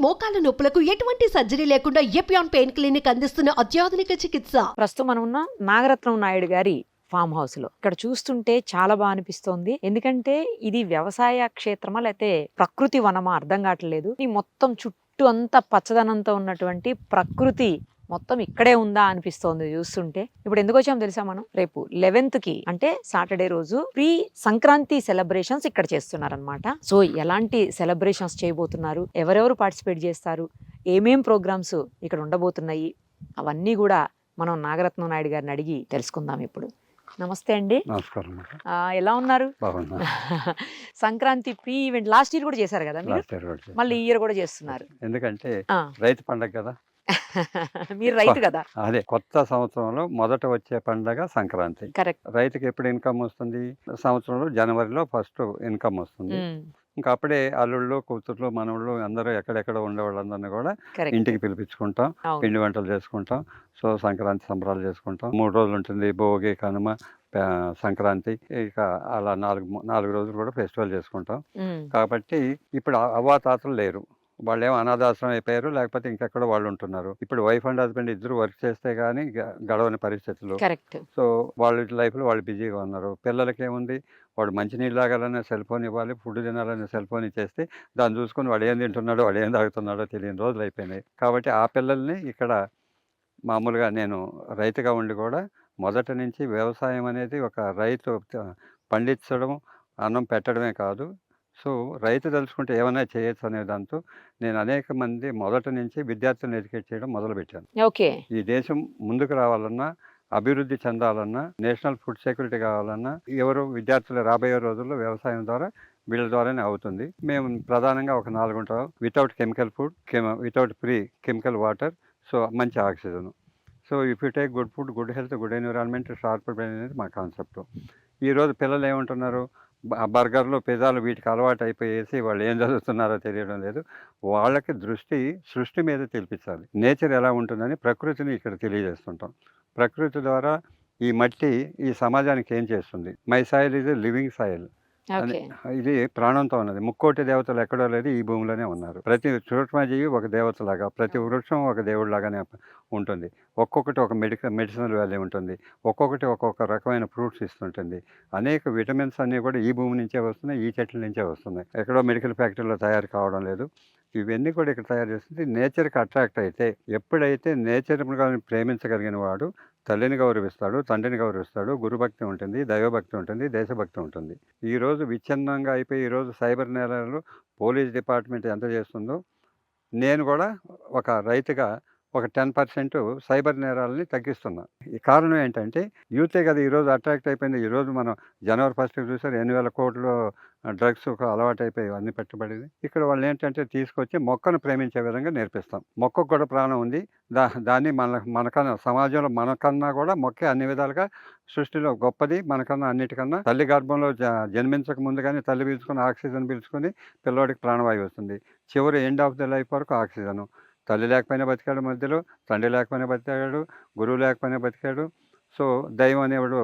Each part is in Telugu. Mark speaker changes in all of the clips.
Speaker 1: మోకాల నొప్పులకు ఎటువంటి సర్జరీ లేకుండా ఎపియాన్ పెయిన్ క్లినిక్ అందిస్తున్న అత్యాధునిక చికిత్స.
Speaker 2: ప్రస్తుతం మనం ఉన్న నాగరత్నం నాయుడు గారి ఫామ్ హౌస్ లో ఇక్కడ చూస్తుంటే చాలా బాగా అనిపిస్తోంది. ఎందుకంటే ఇది వ్యవసాయ క్షేత్రమా లేకపోతే ప్రకృతి వనమా అర్థం కావట్లేదు. ఈ మొత్తం చుట్టూ అంతా పచ్చదనంతో ఉన్నటువంటి ప్రకృతి మొత్తం ఇక్కడే ఉందా అనిపిస్తోంది చూస్తుంటే. ఇప్పుడు ఎందుకు వచ్చామో తెలుసా, మనం రేపు 11th కి అంటే సాటర్డే రోజు ప్రీ సంక్రాంతి సెలబ్రేషన్స్ ఇక్కడ చేస్తున్నారనమాట. సో ఎలాంటి సెలబ్రేషన్స్ చేయబోతున్నారు, ఎవరెవరు పార్టిసిపేట్ చేస్తారు, ఏమేం ప్రోగ్రామ్స్ ఇక్కడ ఉండబోతున్నాయి, అవన్నీ కూడా మనం నాగరత్నం నాయుడు గారిని అడిగి తెలుసుకుందాం ఇప్పుడు. నమస్తే అండి.
Speaker 3: నమస్కారం.
Speaker 2: ఎలా ఉన్నారు?
Speaker 3: బాగున్నా.
Speaker 2: Sankranti pre event last year కూడా చేశారు కదా మీరు, మళ్ళీ ఈ ఇయర్ కూడా చేస్తున్నారు.
Speaker 3: ఎందుకంటే రైతు పండగ కదా.
Speaker 2: మీరు రైతు కదా.
Speaker 3: అదే కొత్త సంవత్సరంలో మొదట వచ్చే పండగ సంక్రాంతి.
Speaker 2: కరెక్ట్.
Speaker 3: రైతుకి ఎప్పుడు ఇన్కమ్ వస్తుంది? సంవత్సరంలో జనవరిలో ఫస్ట్ ఇన్కమ్ వస్తుంది. ఇంకా అప్పుడే అల్లుళ్ళు, కూతుర్లు, మనవుళ్ళు అందరూ ఎక్కడెక్కడ ఉండే వాళ్ళందరినీ కూడా ఇంటికి పిలిపించుకుంటాం, పిండి వంటలు చేసుకుంటాం. సో సంక్రాంతి సంబరాలు చేసుకుంటాం. 3 రోజులు ఉంటుంది. భోగి, కనుమ, సంక్రాంతి, ఇక అలా 4 రోజులు కూడా ఫెస్టివల్ చేసుకుంటాం. కాబట్టి ఇప్పుడు అవ్వాతాతలు లేరు, వాళ్ళు ఏమో అనాథాశ్రమం అయిపోయారు, లేకపోతే ఇంకెక్కడ వాళ్ళు ఉంటున్నారు. ఇప్పుడు వైఫ్ అండ్ హస్బెండ్ ఇద్దరు వర్క్ చేస్తే గానీ గడవని పరిస్థితులు. సో వాళ్ళ లైఫ్లో వాళ్ళు బిజీగా ఉన్నారు. పిల్లలకి ఏముంది, వాడు మంచినీళ్ళు తాగాలనే సెల్ ఫోన్ ఇవ్వాలి, ఫుడ్ తినాలనే సెల్ ఫోన్ ఇచ్చేస్తే దాన్ని చూసుకొని వాడు ఏం తింటున్నాడో వాడు ఏం తాగుతున్నాడో తెలియని రోజులు అయిపోయినాయి. కాబట్టి ఆ పిల్లల్ని ఇక్కడ మామూలుగా నేను రైతుగా ఉండి కూడా మొదటి నుంచి వ్యవసాయం అనేది ఒక రైతు పండించడం, అన్నం పెట్టడమే కాదు, సో రైతు తలుచుకుంటే ఏమైనా చేయొచ్చు అనే దాంతో నేను అనేక మంది మొదటి నుంచి విద్యార్థులను ఎడ్యుకేట్ చేయడం మొదలుపెట్టాను.
Speaker 2: ఓకే.
Speaker 3: ఈ దేశం ముందుకు రావాలన్నా, అభివృద్ధి చెందాలన్నా, నేషనల్ ఫుడ్ సెక్యూరిటీ కావాలన్నా ఎవరు విద్యార్థులు రాబోయే రోజుల్లో వ్యవసాయం ద్వారా వీళ్ళ ద్వారానే అవుతుంది. మేము ప్రధానంగా ఒక 4 ఉంటాం. Without chemical food, without pre chemical water, so మంచి oxygen. So if you take good food, good health, good environment, sharp brain అనేది మా కాన్సెప్ట్. ఈరోజు పిల్లలు ఏమంటున్నారు, బర్గర్లు, పిజ్జాలు వీటికి అలవాటు అయిపోయేసి వాళ్ళు ఏం చదువుతున్నారో తెలియడం లేదు. వాళ్ళకి సృష్టి మీద తెలిపించాలి. నేచర్ ఎలా ఉంటుందని ప్రకృతిని ఇక్కడ తెలియజేస్తుంటాం. ప్రకృతి ద్వారా ఈ మట్టి ఈ సమాజానికి ఏం చేస్తుంది. My soil is a living soil అని, ఇది ప్రాణంతో ఉన్నది. 3,000,000 దేవతలు ఎక్కడో లేదు, ఈ భూమిలోనే ఉన్నారు. ప్రతి సూక్ష్మజీవి ఒక దేవతలాగా, ప్రతి వృక్షం ఒక దేవుడిలాగానే ఉంటుంది. ఒక్కొక్కటి ఒక మెడిసినల్ వాల్యూ ఉంటుంది, ఒక్కొక్కటి ఒక్కొక్క రకమైన ఫ్రూట్స్ ఇస్తుంటుంది. అనేక విటమిన్స్ అన్నీ కూడా ఈ భూమి నుంచే వస్తున్నాయి, ఈ చెట్ల నుంచే వస్తున్నాయి. ఎక్కడో మెడికల్ ఫ్యాక్టరీలో తయారు కావడం లేదు. ఇవన్నీ కూడా ఇక్కడ తయారు చేస్తుంది. నేచర్కి అట్రాక్ట్ అయితే, ఎప్పుడైతే నేచర్గా ప్రేమించగలిగిన వాడు తల్లిని గౌరవిస్తాడు, తండ్రిని గౌరవిస్తాడు, గురుభక్తి ఉంటుంది, దైవభక్తి ఉంటుంది, దేశభక్తి ఉంటుంది. ఈరోజు విచ్ఛిన్నంగా అయిపోయి ఈరోజు సైబర్ నేరాలు పోలీస్ డిపార్ట్మెంట్ ఎంత చేస్తుందో, నేను కూడా ఒక రైతుగా ఒక 10% సైబర్ నేరాలని తగ్గిస్తున్నా. ఈ కారణం ఏంటంటే యూతే కదా ఈరోజు అట్రాక్ట్ అయిపోయింది. ఈరోజు మనం జనవరి 1st చూసారు 8,000 కోట్లు డ్రగ్స్ అలవాటు అయిపోయి అన్ని పెట్టుబడింది. ఇక్కడ వాళ్ళు ఏంటంటే తీసుకొచ్చి మొక్కను ప్రేమించే విధంగా నేర్పిస్తాం. మొక్కకు కూడా ప్రాణం ఉంది. దాన్ని మనకన్నా సమాజంలో మనకన్నా కూడా మొక్కే అన్ని విధాలుగా సృష్టిలో గొప్పది. మనకన్నా అన్నిటికన్నా తల్లి గర్భంలో జన్మించక ముందు కానీ తల్లి పీల్చుకొని ఆక్సిజన్ పీల్చుకొని పిల్లోడికి ప్రాణవాయువు వస్తుంది. చివరి ఎండ్ ఆఫ్ ద లైఫ్ వరకు ఆక్సిజన్. తల్లి లేకపోయినా బతికాడు మధ్యలో, తండ్రి లేకపోయినా బతికాడు, గురువు లేకపోయినా బతికాడు. సో దైవం అనేవాడు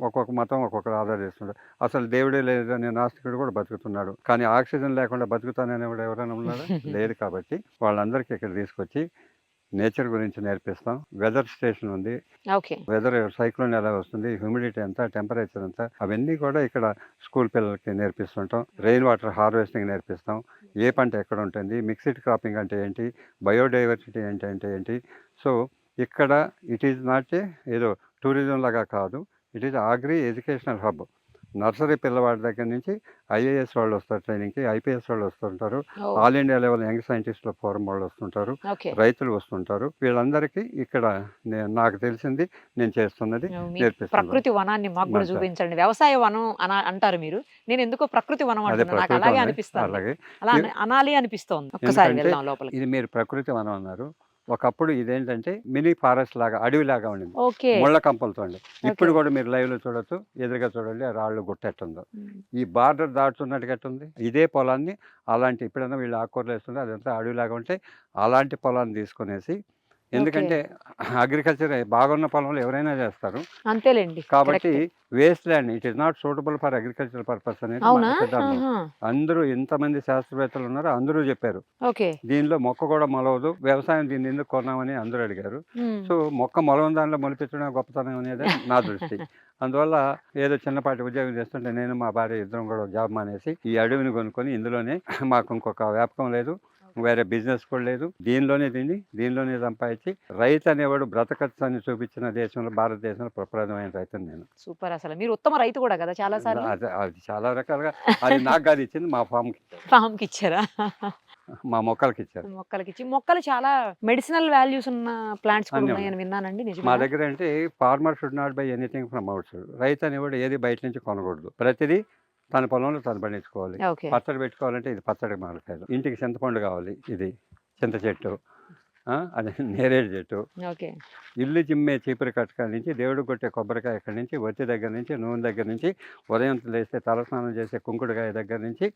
Speaker 3: ఒక్కొక్క మతం ఒక్కొక్కరు ఆధారిస్తున్నాడు. అసలు దేవుడే లేదనే నాస్తికుడు కూడా బతుకుతున్నాడు. కానీ ఆక్సిజన్ లేకుండా బతుకుతాననేవాడు ఎవరైనా ఉన్నాడా? లేదు. కాబట్టి వాళ్ళందరికీ ఇక్కడ తీసుకొచ్చి నేచర్ గురించి నేర్పిస్తాం. వెదర్ స్టేషన్ ఉంది. వెదర్ సైక్లోన్ ఎలా వస్తుంది, హ్యూమిడిటీ ఎంత, టెంపరేచర్ ఎంత, అవన్నీ కూడా ఇక్కడ స్కూల్ పిల్లలకి నేర్పిస్తుంటాం. రెయిన్ వాటర్ హార్వెస్టింగ్ నేర్పిస్తాం. ఏ పంట ఎక్కడ ఉంటుంది, మిక్స్డ్ క్రాపింగ్ అంటే ఏంటి, బయోడైవర్సిటీ అంటే ఏంటి. సో ఇక్కడ ఇట్ ఈజ్ నాట్ ఏదో టూరిజం లాగా కాదు, it is agri educational hub. Nursery పిల్లవాడి దగ్గర నుంచి ఐఏఎస్ వాళ్ళు వస్తారు ట్రైనింగ్కి, ఐపీఎస్ వాళ్ళు వస్తుంటారు, ఆల్ ఇండియా లెవెల్ యంగ్ సైంటిస్టుల ఫోరం వాళ్ళు వస్తుంటారు, రైతులు వస్తుంటారు. వీళ్ళందరికీ ఇక్కడ నాకు తెలిసింది నేను చేస్తున్నది నేర్పిస్తాను.
Speaker 2: ప్రకృతి వనాన్ని మాకు కూడా చూపించండి. వ్యవసాయ వనం అంటారు మీరు, నేను ఎందుకో ప్రకృతి వనం అంటున్నాను. అలాగే అనిపిస్తుంది, అలాగే అలా అనాలి అనిపిస్తోంది. ఒక్కసారి వెళ్దాం లోపలికి.
Speaker 3: ఇది మీరు ప్రకృతి వనం అన్నారు. ఒకప్పుడు ఇదేంటంటే మినీ ఫారెస్ట్ లాగా, అడవిలాగా ఉండింది, ముళ్ళ కంపలతో ఉండి. ఇప్పుడు కూడా మీరు లైవ్ లో చూడొచ్చు, ఎదురుగా చూడండి రాళ్ళు గుట్ట ఎట్టుందో. ఈ బార్డర్ దాటుతున్నట్టుగా ఎట్టుంది. ఇదే పొలాన్ని అలాంటి ఇప్పుడైనా వీళ్ళు ఆకుకూరలు వేస్తుంటే అదంతా అడవిలాగా ఉంటే అలాంటి పొలాన్ని తీసుకునేసి ఎందుకంటే అగ్రికల్చర్ బాగున్న పొలంలో ఎవరైనా చేస్తారు.
Speaker 2: అంతేలేండి.
Speaker 3: కాబట్టి
Speaker 2: కరెక్టే.
Speaker 3: Waste land it is not suitable for agriculture purpose అనేది
Speaker 2: అవునా?
Speaker 3: మన సిద్ధాంతం.
Speaker 2: ఆహా.
Speaker 3: అందరూ ఎంతమంది శాస్త్రవేత్తలు ఉన్నారో అందరూ చెప్పారు
Speaker 2: ఓకే.
Speaker 3: దీనిలో మొక్క కూడా మొలవదు, వ్యవసాయం దీన్ని ఎందుకు కొన్నామని అందరూ అడిగారు.
Speaker 2: ఉమ్.
Speaker 3: సో మొక్క మొలవని దానిలో మొలిపించడం గొప్పతనం అనేది నా దృష్టి. అందువల్ల ఏదో చిన్నపాటి ఉద్యోగం చేస్తుంటే నేను మా భార్య ఇద్దరం కూడా జాబ్ మానేసి ఈ అడవిని కొనుక్కొని ఇందులోనే మాకు ఇంకొక వ్యాపకం లేదు, వేరే బిజినెస్ కూడా లేదు, దీనిలోనే తిని దీనిలోనే సంపాదించి రైతు అనేవాడు బ్రతకచ్చు అని చూపించిన దేశంలో భారతదేశంలో ప్రప్రదమైన రైతుని నేను.
Speaker 2: సూపర్. అసలు మీరు ఉత్తమ రైతు కూడా కదా చాలా సార్లు.
Speaker 3: అది చాలా రకాలుగా అది నాకు కాదు ఇచ్చింది, మా ఫామ్కి ఇచ్చారు,
Speaker 2: ఫామ్ కి ఇచ్చారా?
Speaker 3: మా మొక్కలకి ఇచ్చారు.
Speaker 2: మొక్కలకి ఇచ్చి మొక్కలు చాలా మెడిసినల్ వాల్యూస్ ఉన్న ప్లాంట్స్ కూడా
Speaker 3: అన్నీ
Speaker 2: ఉన్నాయని విన్నానండి.
Speaker 3: మా
Speaker 2: నిజమేనా?
Speaker 3: దగ్గర అంటే farmer should not buy anything from outside. రైతు అనేవాడు ఏది బయట నుంచి కొనకూడదు, ప్రతిదీ తన పొలంలో తను పండించుకోవాలి.
Speaker 2: ఓకే.
Speaker 3: పచ్చడి పెట్టుకోవాలంటే ఇది పచ్చడి మామిడికాయలు, ఇంటికి చింతపండు కావాలి ఇది చింత చెట్టు, అది నేరేడు చెట్టు,
Speaker 2: ఓకే.
Speaker 3: ఇల్లు జిమ్మే చీపురు కట్టకాల నుంచి దేవుడు కొట్టే కొబ్బరికాయ ఎక్కడి నుంచి, ఒత్తి దగ్గర నుంచి, నూనె దగ్గర నుంచి, ఉదయం లేస్తే తలస్నానం చేసే కుంకుడుకాయ దగ్గర నుంచి,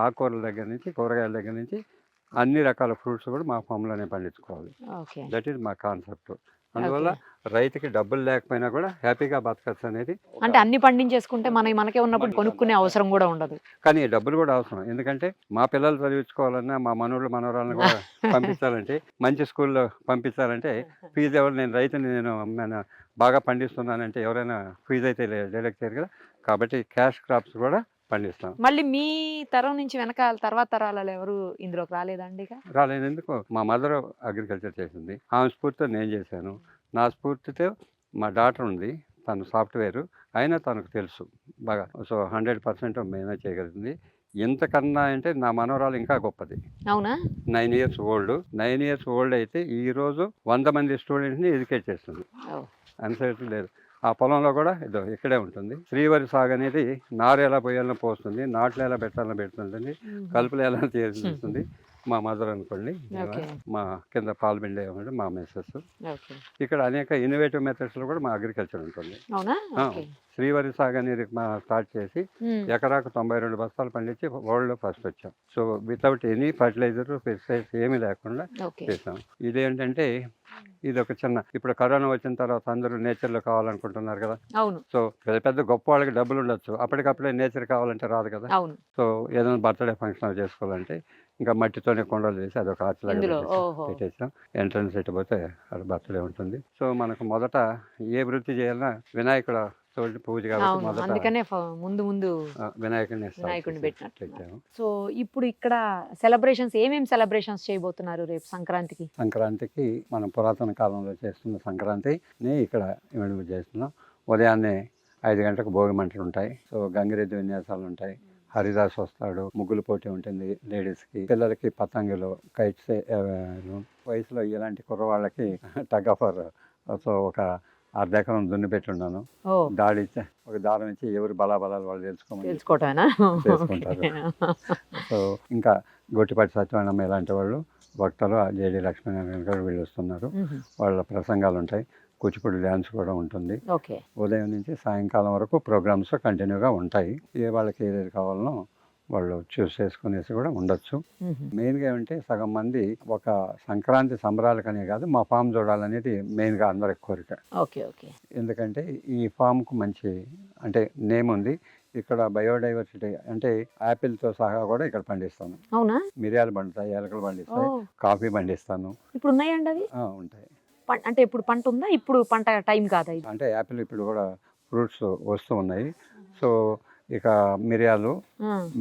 Speaker 3: ఆకుకూరల దగ్గర నుంచి, కూరగాయల దగ్గర నుంచి అన్ని రకాల ఫ్రూట్స్ కూడా మా ఫామ్లోనే పండించుకోవాలి.
Speaker 2: ఓకే.
Speaker 3: దట్ ఈస్ మా కాన్సెప్ట్. అందువల్ల రైతుకి డబ్బులు లేకపోయినా కూడా హ్యాపీగా బతకచ్చు అనేది.
Speaker 2: అంటే అన్ని పండించేసుకుంటే మనకే ఉన్నప్పుడు కొనుక్కునే అవసరం కూడా ఉండదు.
Speaker 3: కానీ డబ్బులు కూడా అవసరం, ఎందుకంటే మా పిల్లలు చదివించుకోవాలన్నా, మా మనోళ్ళు మనవరాలను కూడా పంపించాలంటే, మంచి స్కూల్లో పంపించాలంటే ఫీజు ఎవరు, నేను రైతుని నేను బాగా పండిస్తున్నానంటే ఎవరైనా ఫీజు అయితే డైరెక్ట్ చేయరు కదా. కాబట్టి క్యాష్ క్రాప్స్ కూడా పండిస్తాం.
Speaker 2: మళ్ళీ మీ తరం నుంచి వెనకాల తర్వాత తరాలలో ఎవరు ఇందులోకి రాలేదండి? ఇక
Speaker 3: రాలేనందుకు మా మదర్ అగ్రికల్చర్ చేసింది, ఆమె స్ఫూర్తితో నేను చేశాను. నా స్ఫూర్తితో మా డాటర్ ఉంది, తను సాఫ్ట్వేర్, అయినా తనకు తెలుసు బాగా. సో 100% మేనేజ్ చేయగలుగుతుంది. ఎంతకన్నా అంటే నా మనవరాలు ఇంకా గొప్పది.
Speaker 2: అవునా?
Speaker 3: 9 years ఓల్డ్. 9 years ఓల్డ్ అయితే ఈరోజు 100 మంది స్టూడెంట్స్ని ఎడ్యుకేట్ చేస్తుంది. అన్సైట్ లేదు. ఆ పొలంలో కూడా ఇదో ఇక్కడే ఉంటుంది. శ్రీవరి సాగు అనేది నారు ఎలా పోయాలని పోస్తుంది, నాట్లు ఎలా పెట్టాలని పెడుతుంటుంది, కలుపులు ఎలా చేస్తుంది. మా మదర్ అనుకోండి,
Speaker 2: ఓకే.
Speaker 3: మా కింద పాలు పిండే మా మెసెస్.
Speaker 2: ఓకే.
Speaker 3: ఇక్కడ అనేక ఇన్నోవేటివ్ మెథడ్స్లో కూడా మా అగ్రికల్చర్ ఉంటుంది.
Speaker 2: అవునా?
Speaker 3: ఆ,
Speaker 2: ఓకే.
Speaker 3: శ్రీవరి సాగు అనేది స్టార్ట్ చేసి
Speaker 2: ఉమ్.
Speaker 3: ఎకరాకు 92 బస్తాలు పండించి వరల్డ్లో ఫస్ట్ వచ్చాం. So without any fertiliser, pesticides ఏమీ లేకుండా
Speaker 2: ఓకే.
Speaker 3: చేసాం. ఇదేంటంటే ఇది ఒక చిన్న, ఇప్పుడు కరోనా వచ్చిన తర్వాత అందరూ నేచర్లో కావాలనుకుంటున్నారు కదా.
Speaker 2: అవును.
Speaker 3: సో పెద్ద పెద్ద గొప్ప వాళ్ళకి డబ్బులు ఉండొచ్చు, అప్పటికప్పుడే నేచర్ కావాలంటే రాదు కదా.
Speaker 2: అవును.
Speaker 3: సో ఏదైనా బర్త్డే ఫంక్షన్ చేసుకోవాలంటే ఇంకా మట్టితోనే కొండలు చేసి అదొక ఆర్చిలాగా
Speaker 2: ఇందులో ఓహో.
Speaker 3: పెట్టేసాం. ఎంట్రన్స్ పెట్టిపోతే అది బర్త్డే ఉంటుంది. సో మనకు మొదట ఏ వృత్తి చేయాలన్నా వినాయకుడు తోటి పూజ కాబట్టి
Speaker 2: అవును.
Speaker 3: మొదట
Speaker 2: అందుకనే ముందు
Speaker 3: వినాయకుడిని
Speaker 2: వినాయకుడిని పెట్టినట్టు.
Speaker 3: పెట్టాము.
Speaker 2: సో ఇప్పుడు ఇక్కడ సెలబ్రేషన్స్ ఏమేమి సెలబ్రేషన్స్ చేయబోతున్నారు రేపు సంక్రాంతికి?
Speaker 3: సంక్రాంతికి మనం పురాతన కాలంలో చేస్తున్న సంక్రాంతిని ఇక్కడ ఇవి చేస్తున్నాం. ఉదయాన్నే 5 గంటలకు భోగి మంటలు ఉంటాయి. సో గంగిరెద్దు విన్యాసాలు ఉంటాయి, హరిదాస్ వస్తాడు, ముగ్గులు పోటీ ఉంటుంది లేడీస్కి, పిల్లలకి పతంగులు, కైట్స్, వయసులో ఇలాంటి కుర్రవాళ్ళకి టగ్ ఆఫ్ వార్. సో ఒక అర్ధెకరం దున్ని పెట్టున్నాను,
Speaker 2: ఓ,
Speaker 3: దాడి ఇచ్చి ఒక దారం ఇచ్చి ఎవరు బలాబలాలు వాళ్ళు
Speaker 2: తెలుసుకోవటమేనా?
Speaker 3: చేసుకుంటారు. సో ఇంకా గొట్టిపాటి సత్యనారాయణ ఇలాంటి వాళ్ళు, భక్తులు, జేడి లక్ష్మీనారాయణ గారు వీళ్ళు వస్తున్నారు. వాళ్ళ ప్రసంగాలు ఉంటాయి, కూచిపూడి డ్యాన్స్ కూడా ఉంటుంది.
Speaker 2: ఓకే.
Speaker 3: ఉదయం నుంచి సాయంకాలం వరకు ప్రోగ్రామ్స్ కంటిన్యూగా ఉంటాయి. ఏ వాళ్ళకి ఏదేది కావాలనో వాళ్ళు చూస్ చేసుకునేసి కూడా ఉండొచ్చు. మెయిన్గా ఏమంటే సగం మంది ఒక సంక్రాంతి సంబరాలకనే కాదు, మా ఫామ్ చూడాలనేది మెయిన్గా అందరికి కోరిక.
Speaker 2: ఓకే. ఓకే.
Speaker 3: ఎందుకంటే ఈ ఫామ్కు మంచి అంటే నేమ్ ఉంది. ఇక్కడ బయోడైవర్సిటీ అంటే యాపిల్తో సహా కూడా ఇక్కడ పండిస్తాను.
Speaker 2: అవునా?
Speaker 3: మిరియాలు పండుతాయి, ఏలకలు పండిస్తాయి, కాఫీ పండిస్తాను.
Speaker 2: ఇప్పుడు ఉన్నాయండి అవి?
Speaker 3: ఉంటాయి.
Speaker 2: అంటే ఇప్పుడు పంట ఉందా? ఇప్పుడు పంట టైం కాదా ఇది?
Speaker 3: అంటే యాపిల్ ఇప్పుడు కూడా ఫ్రూట్స్ వస్తూ ఉన్నాయి. సో ఇక మిరియాలు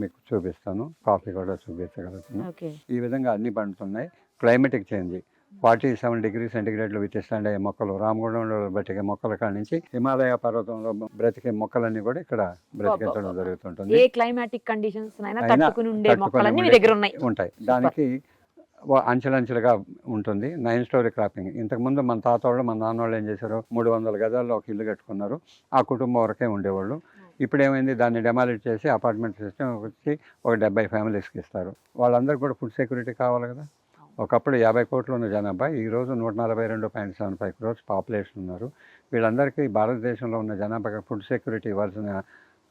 Speaker 3: మీకు చూపిస్తాను, కాఫీ కూడా చూపించగలుగుతాను.
Speaker 2: ఓకే.
Speaker 3: ఈ విధంగా అన్ని పండుతున్నాయి. క్లైమేటిక్ చేంజ్ 47 degrees సెంటిగ్రేడ్లో విత్తిస్టాండ్ అయ్యే మొక్కలు, రామగుండంలో బ్రతికే మొక్కల కాడి నుంచి హిమాలయ పర్వతంలో బ్రతికే మొక్కలన్నీ కూడా ఇక్కడ బ్రతికించడం జరుగుతుంటుంది.
Speaker 2: ఏ క్లైమాటిక్ కండిషన్స్ అయినా తట్టుకుని ఉండే మొక్కలన్నీ మీ దగ్గర ఉంటాయి.
Speaker 3: దానికి అంచెలంచెలుగా ఉంటుంది. 9 story క్రాపింగ్. ఇంతకుముందు మన తాత వాళ్ళు, మన నాన్న వాళ్ళు ఏం చేశారు, 300 గజాల్లో ఒక ఇల్లు కట్టుకున్నారు, ఆ కుటుంబం వరకే ఉండేవాళ్ళు. ఇప్పుడు ఏమైంది, దాన్ని డెమాలిట్ చేసి అపార్ట్మెంట్ సిస్టమ్ వచ్చి ఒక 70 ఫ్యామిలీస్కి ఇస్తారు. వాళ్ళందరికీ కూడా ఫుడ్ సెక్యూరిటీ కావాలి కదా. ఒకప్పుడు 50 కోట్లు ఉన్న జనాభా ఈరోజు 142.75 crores పాపులేషన్ ఉన్నారు. వీళ్ళందరికీ భారతదేశంలో ఉన్న జనాభాకి ఫుడ్ సెక్యూరిటీ ఇవ్వాల్సిన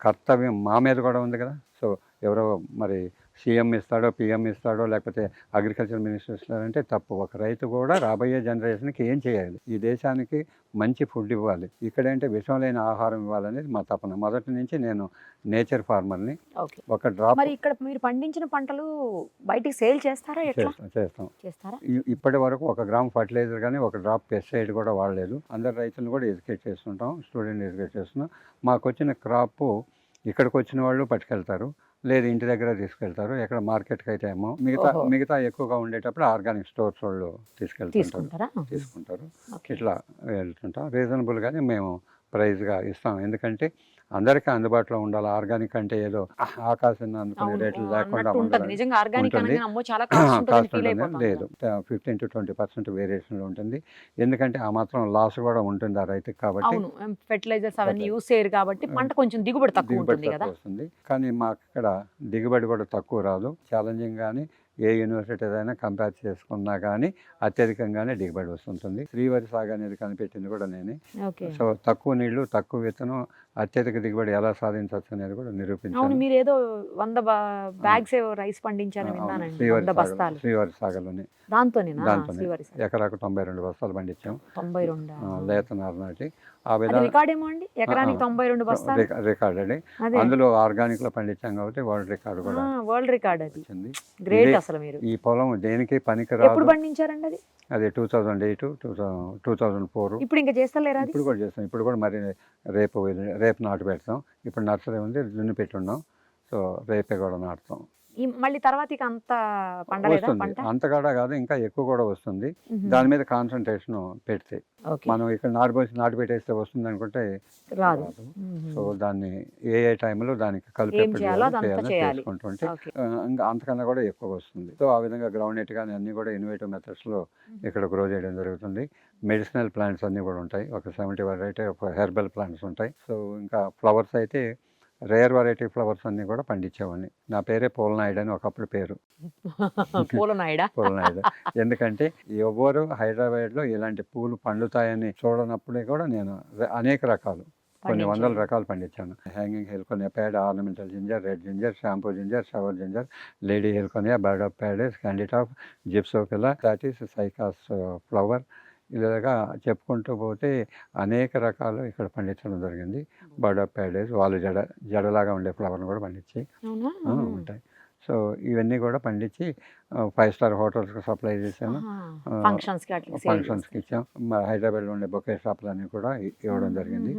Speaker 3: కర్తవ్యం మా మీద కూడా ఉంది కదా. సో ఎవరో మరి సీఎం ఇస్తాడో, పిఎం ఇస్తాడో, లేకపోతే అగ్రికల్చర్ మినిస్టర్ ఇస్తాడంటే తప్పు. ఒక రైతు కూడా రాబోయే జనరేషన్కి ఏం చేయాలి, ఈ దేశానికి మంచి ఫుడ్ ఇవ్వాలి, ఇక్కడంటే విషం లేని ఆహారం ఇవ్వాలనేది మా తపన. మొదటి నుంచి నేను నేచర్ ఫార్మర్ని.
Speaker 2: ఓకే.
Speaker 3: ఒక డ్రాప్
Speaker 2: మరి ఇక్కడ మీరు పండించిన పంటలు బయటికి సేల్ చేస్తారా, ఎట్లా
Speaker 3: చేస్తాం.
Speaker 2: చేస్తారా?
Speaker 3: ఇప్పటి వరకు 1 గ్రామ్ ఫర్టిలైజర్ కానీ 1 డ్రాప్ పెస్టిసైడ్ కూడా వాడలేదు. అందరు రైతులను కూడా ఎడ్యుకేట్ చేస్తుంటాం, స్టూడెంట్ ఎడ్యుకేట్ చేస్తున్నాం. మాకు వచ్చిన క్రాప్ ఇక్కడికి వచ్చిన వాళ్ళు పట్టుకెళ్తారు, లేదు ఇంటి దగ్గర తీసుకెళ్తారు. ఎక్కడ మార్కెట్కి అయితే ఏమో మిగతా ఎక్కువగా ఉండేటప్పుడు ఆర్గానిక్ స్టోర్స్ వాళ్ళు తీసుకుంటారు.
Speaker 2: ఓకే.
Speaker 3: ఇట్లా వెళ్తుంటాం. రీజనబుల్గానే మేము ప్రైస్గా ఇస్తాం, ఎందుకంటే అందరికీ అందుబాటులో ఉండాలి. ఆర్గానిక్ అంటే ఏదో ఆకాశం అందుకునే రేట్లు లేకుండా
Speaker 2: ఉంటుంది. నిజంగా ఆర్గానిక్
Speaker 3: ఉంటుంది.
Speaker 2: అనగానే అమ్మో చాలా కాస్ట్ ఉంటుంది
Speaker 3: కాస్ట్
Speaker 2: ఫీల్
Speaker 3: ఉంటుంది.
Speaker 2: అయిపోతాం.
Speaker 3: లేదు, 15 to 20% వేరియేషన్ ఉంటుంది. ఎందుకంటే ఆ మాత్రం లాస్ కూడా ఉంటుంది ఆ రైతుకి. కాబట్టి
Speaker 2: అవును, ఫెర్టిలైజర్స్ అవన్నీ యూస్ చేయరు కాబట్టి పంట కొంచెం దిగుబడి తక్కువ ఉంటుంది కదా.
Speaker 3: వస్తుంది. కానీ మాకు ఇక్కడ దిగుబడి కూడా తక్కువ రాదు. ఛాలెంజింగ్ కానీ ఏ యూనివర్సిటీ అయినా కంపేర్ చేసుకున్నా కానీ అత్యధికంగానే దిగుబడి వస్తుంటుంది. శ్రీవరి సాగు అనేది కనిపెట్టింది కూడా నేనే.
Speaker 2: ఓకే.
Speaker 3: సో తక్కువ నీళ్లు, తక్కువ విత్తనం, అత్యధిక దిగుబడి ఎలా సాధించవచ్చు అనేది కూడా
Speaker 2: అవును,
Speaker 3: నిరూపించాను.
Speaker 2: మీరు ఏదో 100 బ్యాగ్స్ రైస్ పండించారని విన్నానండి. 100 బస్తాలు
Speaker 3: శ్రీవరి సాగులోనే.
Speaker 2: దాంతోనే
Speaker 3: దాంతోనే ఎకరాకు 92 బస్తాలు పండించాం.
Speaker 2: 92
Speaker 3: లేత నాటి ఆ విధంగా
Speaker 2: రికార్డ్ ఏమో అండి, ఎకరానికి 92 బస్తాలు
Speaker 3: రికార్డ్ అండి. అందులో ఆర్గానిక్ లో పండించాం కాబట్టి వరల్డ్ రికార్డు కూడా
Speaker 2: వరల్డ్ రికార్డ్. అది
Speaker 3: వచ్చింది.
Speaker 2: గ్రేట్ అసలు. మీరు
Speaker 3: ఈ పొలం దేనికి పనికి
Speaker 2: ఎప్పుడు
Speaker 3: రాదు.
Speaker 2: పండించారండి అది?
Speaker 3: అది 2008, 2004.
Speaker 2: ఇప్పుడు ఇంకా చేస్తలేరా అది?
Speaker 3: ఇప్పుడు కూడా చేస్తాం. ఇప్పుడు కూడా మరి రేపు నాటు పెడతాం. ఇప్పుడు నర్సరీ ఉంది, దున్ని పెట్టున్నాం. సో రేపే కూడా నాటుతాం.
Speaker 2: మళ్ళీ తర్వాత ఇక అంత పండలేదా
Speaker 3: వస్తుంది,
Speaker 2: పంట?
Speaker 3: అంత కూడా కాదు, ఇంకా ఎక్కువ కూడా వస్తుంది. దాని మీద కాన్సన్ట్రేషన్ పెడితే. మనం ఇక్కడ నాటు పెట్టేస్తే వస్తుంది అనుకుంటే
Speaker 2: రాదు.
Speaker 3: సో దాన్ని ఏ టైంలో దానికి కలిపి చేసుకుంటుంటే ఇంకా అంతకన్నా కూడా ఎక్కువ వస్తుంది. సో ఆ విధంగా గ్రౌండ్ నెట్ కానీ అన్ని కూడా ఇన్నోవేటివ్ మెథడ్స్ లో ఇక్కడ గ్రో చేయడం జరుగుతుంది. మెడిసినల్ ప్లాంట్స్ అన్ని కూడా ఉంటాయి. ఒక 70 వెరైటీ ఒక హెర్బల్ ప్లాంట్స్ ఉంటాయి. సో ఇంకా ఫ్లవర్స్ అయితే రేర్ వెరైటీ ఫ్లవర్స్ అన్ని కూడా పండించేవాడిని. నా పేరే పూలనాయుడు అని ఒకప్పుడు పేరు. పూలనాయుడు ఎందుకంటే ఎవరు హైదరాబాద్లో ఇలాంటి పూలు పండుతాయని చూడనప్పుడే కూడా నేను అనేక రకాలు, కొన్ని వందల రకాలు పండించాను. Hanging heliconia pad, ornamental ginger, red ginger, shampoo ginger, shower ginger, lady heliconia, bird of paradise, candytuft, gypsophila, that is cycas flower. ఇలాగా చెప్పుకుంటూ పోతే అనేక రకాలు ఇక్కడ పండించడం జరిగింది. బర్డ్ ఆఫ్ ప్యాడేస్, వాళ్ళు జడలాగా ఉండే ఫ్లవర్ని కూడా పండించి ఉంటాయి. సో ఇవన్నీ కూడా పండించి 5 స్టార్ హోటల్స్కి సప్లై చేశాను. ఫంక్షన్స్కి ఇచ్చాం. హైదరాబాద్లో ఉండే బొకే షాపులన్నీ కూడా ఇవ్వడం జరిగింది.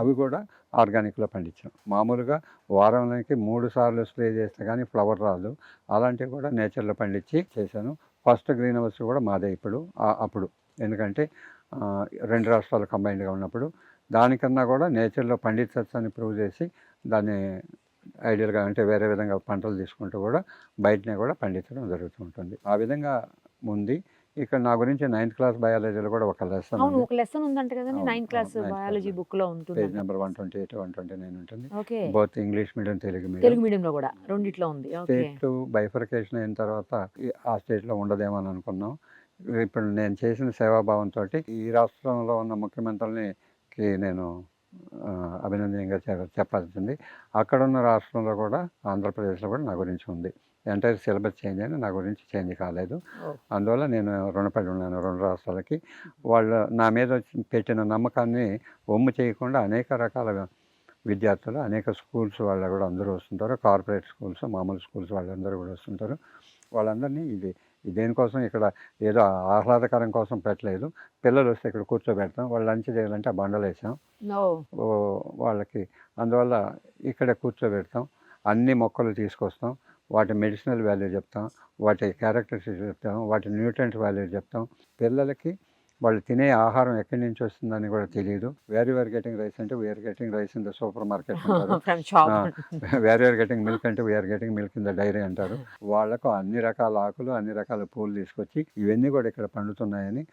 Speaker 3: అవి కూడా ఆర్గానిక్లో పండించాం. మామూలుగా వారానికి 3 సార్లు స్ప్రే చేస్తే కానీ ఫ్లవర్ రాదు. అలాంటివి కూడా నేచర్లో పండించి చేశాను. ఫస్ట్ గ్రీన్ హౌస్ కూడా మాదే ఇప్పుడు. అప్పుడు ఎందుకంటే 2 రాష్ట్రాలు కంబైన్డ్గా ఉన్నప్పుడు దానికన్నా కూడా నేచర్లో పండించవచ్చు అని ప్రూవ్ చేసి దాన్ని ఐడియల్గా అంటే వేరే విధంగా పంటలు తీసుకుంటూ కూడా బయటనే కూడా పండించడం జరుగుతూ ఉంటుంది. ఆ విధంగా ఉంది. ఇక్కడ నా గురించి 9th క్లాస్ బయాలజీలో కూడా ఒక లెసన్
Speaker 2: అవును, ఒక లెసన్ ఉందంట కదండి. 9th క్లాస్ బయాలజీ బుక్ లో ఉంటుంది.
Speaker 3: పేజ్ నెంబర్ 128, 129 ఉంటుంది. Both English medium, Telugu
Speaker 2: medium లో కూడా రెండిట్లో ఉంది.
Speaker 3: స్టేట్ బైఫర్కేషన్ అయిన తర్వాత ఆ స్టేట్లో ఉండదేమో అని అనుకున్నాం. ఇప్పుడు నేను చేసిన సేవాభావంతో ఈ రాష్ట్రంలో ఉన్న ముఖ్యమంత్రులకి నేను అభినందనగా చెప్పాల్సింది. అక్కడ ఉన్న రాష్ట్రంలో కూడా, ఆంధ్రప్రదేశ్లో కూడా నా గురించి ఉంది. ఎంటైర్ సిలబస్ చేంజ్ అయినా నా గురించి చేంజ్ కాలేదు. అందువల్ల నేను రుణపడి ఉన్నాను 2 రాష్ట్రాలకి. వాళ్ళు నా మీద పెట్టిన నమ్మకాన్ని ఒమ్ము చేయకుండా అనేక రకాల విద్యార్థులు, అనేక స్కూల్స్ వాళ్ళు కూడా అందరూ వస్తుంటారు. కార్పొరేట్ స్కూల్స్, మామూలు స్కూల్స్ వాళ్ళందరూ కూడా వస్తుంటారు. వాళ్ళందరినీ దేనికోసం ఇక్కడ ఏదో ఆహ్లాదకరం కోసం పెట్టలేదు. పిల్లలు వస్తే ఇక్కడ కూర్చోబెడతాం. వాళ్ళు లంచ్ చేయాలంటే ఆ బండలు వేసాం వాళ్ళకి. అందువల్ల ఇక్కడే కూర్చోబెడతాం. అన్ని మొక్కలు తీసుకొస్తాం. వాటి మెడిసినల్ వాల్యూ చెప్తాం, వాటి క్యారెక్టరిస్టిక్స్ చెప్తాం, వాటి న్యూట్రియంట్ వాల్యూ చెప్తాం. పిల్లలకి వాళ్ళు తినే ఆహారం ఎక్కడి నుంచి వస్తుందని కూడా తెలియదు. వేర్ గెటింగ్ రైస్ అంటే we're getting rice in the supermarket అంటారు. వేర్ గెటింగ్ మిల్క్ అంటే we're getting milk in the dairy అంటారు. వాళ్ళకు అన్ని రకాల ఆకులు, అన్ని రకాల పూలు తీసుకొచ్చి ఇవన్నీ కూడా ఇక్కడ పండుతున్నాయని.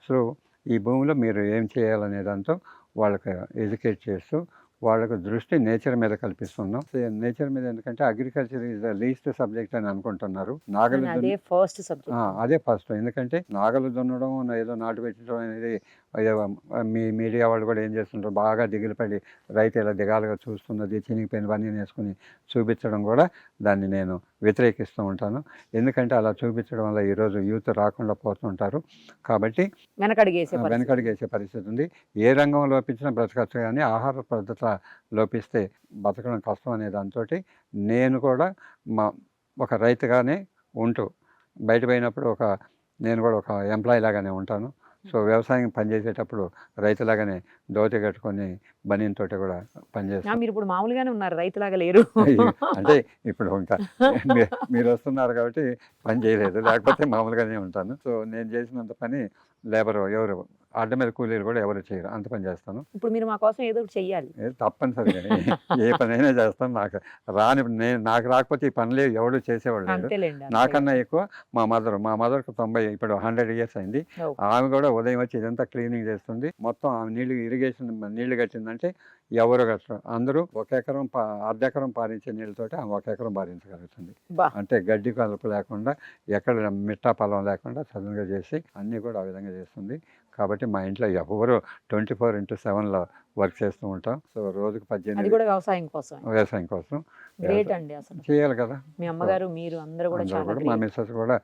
Speaker 3: సో ఈ భూమిలో మీరు ఏం చేయాలనే దాంతో వాళ్ళకి ఎడ్యుకేట్ చేస్తూ వాళ్ళకు దృష్టి నేచర్ మీద కల్పిస్తున్నాం. నేచర్ మీద ఎందుకంటే agriculture is the least subject అని అనుకుంటున్నారు. అదే ఫస్ట్. ఎందుకంటే నాగలు దున్నడం, ఏదో నాటు పెట్టడం అనేది మీ మీడియా వాళ్ళు కూడా ఏం చేస్తుంటారు, బాగా దిగులు పడి రైతు ఇలా దిగాలుగా చూస్తున్నది, చినిగిపోయిన పని వేసుకుని చూపించడం కూడా దాన్ని నేను వ్యతిరేకిస్తూ ఉంటాను. ఎందుకంటే అలా చూపించడం వల్ల ఈరోజు యూత్ రాకుండా పోతుంటారు. కాబట్టి వెనకడుగేసే పరిస్థితి ఉంది. ఏ రంగం లోపించినా బ్రతకచ్చు, కానీ ఆహార పద్ధతి లోపిస్తే బతకడం కష్టం అనే దాంతో నేను కూడా ఒక రైతుగానే ఉంటూ బయట పోయినప్పుడు నేను కూడా ఒక ఎంప్లాయీ లాగానే ఉంటాను. సో వ్యవసాయం పనిచేసేటప్పుడు రైతులాగానే దోతి కట్టుకొని బనీన్ తోటి కూడా పనిచేస్తాను.
Speaker 2: మీరు ఇప్పుడు మామూలుగానే ఉన్నారు, రైతులాగా లేరు.
Speaker 3: అంటే ఇప్పుడు ఇంకా మీరు వస్తున్నారు కాబట్టి పని చేయలేదు, లేకపోతే మామూలుగానే ఉంటాను. సో నేను చేసినంత పని లేబర్ ఎవరు అడ్డ మీద కూలీలు కూడా ఎవరు చేయరు, అంత పని చేస్తాను.
Speaker 2: ఇప్పుడు మీరు మా కోసం ఏదో ఒకటి చెయ్యాలి.
Speaker 3: తప్పనిసరిగా ఏ పనైనా చేస్తాను. నాకు రాకపోతే ఈ పనులే ఎవరు చేసేవాళ్ళు లేరు. నాకన్నా ఎక్కువ మా మదర్కు 90 ఇప్పుడు 100 years అయింది. ఆమె కూడా ఉదయం వచ్చి ఇదంతా క్లీనింగ్ చేస్తుంది. మొత్తం ఆమె ఇరిగేషన్ నీళ్లు కట్టిందంటే ఎవరు కట్టరు. అందరూ అర్ధ ఎకరం పారించే నీళ్ళతోటి ఆమె 1 ఎకరం పారించగలుగుతుంది. అంటే గడ్డి కలుపు లేకుండా, ఎక్కడ మిట్టా పొలం లేకుండా సడన్గా చేసి అన్నీ కూడా ఆ విధంగా చేస్తుంది. కాబట్టి మా ఇంట్లో ఎవరు 24/7 వర్క్ చేస్తూ ఉంటాం. సో రోజుకు 18 వ్యవసాయం కోసం
Speaker 2: గ్రేట్ అండి, అసలు
Speaker 3: చేయాలి కదా.
Speaker 2: మీ అమ్మగారు మీరు అందరూ కూడా
Speaker 3: మా మిస్సెస్ కూడా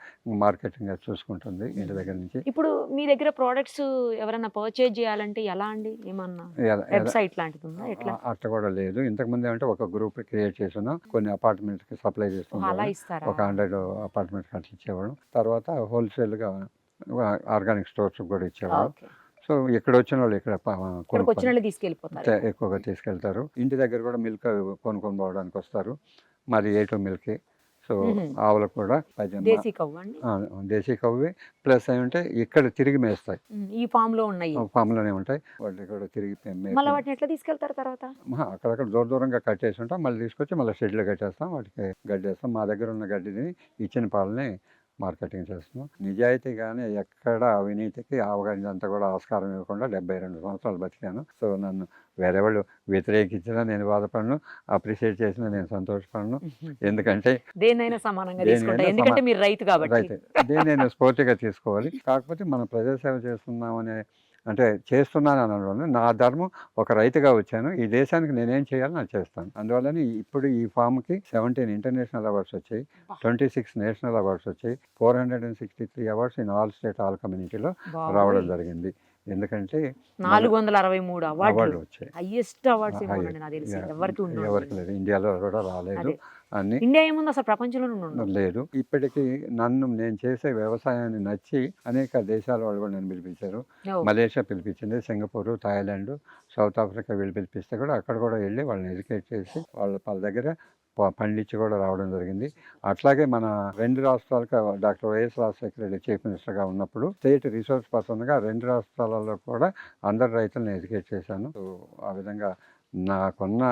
Speaker 3: మార్కెటింగ్ చూసుకుంటుంది ఇంటి దగ్గర నుంచి.
Speaker 2: ఇప్పుడు మీ దగ్గర ప్రోడక్ట్స్ ఎవరైనా పర్చేజ్ చేయాలంటే ఎలా అండి? ఏమన్నా వెబ్సైట్ లాంటిది ఉందా? ఎట్లా?
Speaker 3: అట్లా కూడా లేదు. ఇంతకుముందు అంటే ఒక గ్రూప్ క్రియేట్ చేస్తున్నాం, కొన్ని అపార్ట్మెంట్స్ కి సప్లై చేస్తున్నాం.
Speaker 2: అలా ఇస్తారా?
Speaker 3: ఒక 100 అపార్ట్మెంట్స్ అట్లా ఇచ్చేవాళ్ళం. తర్వాత హోల్సేల్ గా ఆర్గానిక్ స్టోర్స్ కూడా ఇచ్చేవాళ్ళం. సో ఇక్కడ వచ్చిన వాళ్ళు ఎక్కువగా తీసుకెళ్తారు. ఇంటి దగ్గర కూడా మిల్క్ కొనుక్కొని పోవడానికి వస్తారు. మాది A2 మిల్క్. సో ఆవులకు కూడా దేశీ కవ్వి ప్లస్ ఏమంటే ఇక్కడ తిరిగి మేస్తాయి.
Speaker 2: ఈ ఫామ్
Speaker 3: లోనే ఉంటాయి. వాటికి కూడా తిరిగి
Speaker 2: ఎట్లా తీసుకెళ్తారు? తర్వాత
Speaker 3: అక్కడక్కడ దూరంగా కట్టేసి ఉంటాం. మళ్ళీ తీసుకొచ్చి మళ్ళీ షెడ్లో కట్టేస్తాం. వాటికి గడ్డి వేస్తాం. మా దగ్గర ఉన్న గడ్డిని ఇచ్చిన పాలని మార్కెటింగ్ చేస్తున్నాం. నిజాయితీగానే ఎక్కడ అవినీతికి అవగాహనంతా కూడా ఆస్కారం ఇవ్వకుండా 72 సంవత్సరాలు బతికాను. సో నన్ను వేరే వాళ్ళు వ్యతిరేకించినా నేను బాధపడను, అప్రిషియేట్ చేసినా నేను సంతోషపడను. ఎందుకంటే
Speaker 2: దేన్నైనా సమానంగా తీసుకుంటా, ఎందుకంటే మీరు రైతు కాబట్టి.
Speaker 3: దేన్నైనా స్ఫూర్తిగా తీసుకోవాలి. కాకపోతే మనం ప్రజాసేవ చేస్తున్నామనే అంటే చేస్తున్నాను అనడం నా ధర్మం. ఒక రైతుగా వచ్చాను, ఈ దేశానికి నేనేం చేయాలో నాకు చేస్తాను. అందువల్ల ఇప్పుడు ఈ ఫామ్కి 17 ఇంటర్నేషనల్ అవార్డ్స్ వచ్చాయి, 26 నేషనల్ అవార్డ్స్ వచ్చాయి, 463 awards in all state all కమ్యూనిటీలో రావడం జరిగింది. ఎందుకంటే
Speaker 2: 463 అవార్డులు
Speaker 3: వచ్చాయి.
Speaker 2: హైయెస్ట్ అవార్డ్స్
Speaker 3: ఎవరికి లేదు, ఇండియాలో కూడా రాలేదు. అన్ని
Speaker 2: ఇండియా ఏముంది అసలు ప్రపంచంలో
Speaker 3: లేదు. ఇప్పటికీ నేను చేసే వ్యవసాయాన్ని నచ్చి అనేక దేశాల వాళ్ళు కూడా నన్ను పిలిపించారు. మలేషియా పిలిపించింది, సింగపూర్, థాయిలాండ్, సౌత్ ఆఫ్రికా వీళ్ళు పిలిపిస్తే కూడా అక్కడ కూడా వెళ్ళి వాళ్ళని ఎడ్యుకేట్ చేసి వాళ్ళ దగ్గర పండించి కూడా రావడం జరిగింది. అట్లాగే మన 2 రాష్ట్రాలకు doctor YS Rajasekhara Reddy chief మినిస్టర్గా ఉన్నప్పుడు స్టేట్ రిసోర్స్ పర్సన్గా 2 రాష్ట్రాలలో కూడా అందరు రైతులను ఎడ్యుకేట్ చేశాను. సో ఆ విధంగా నాకున్న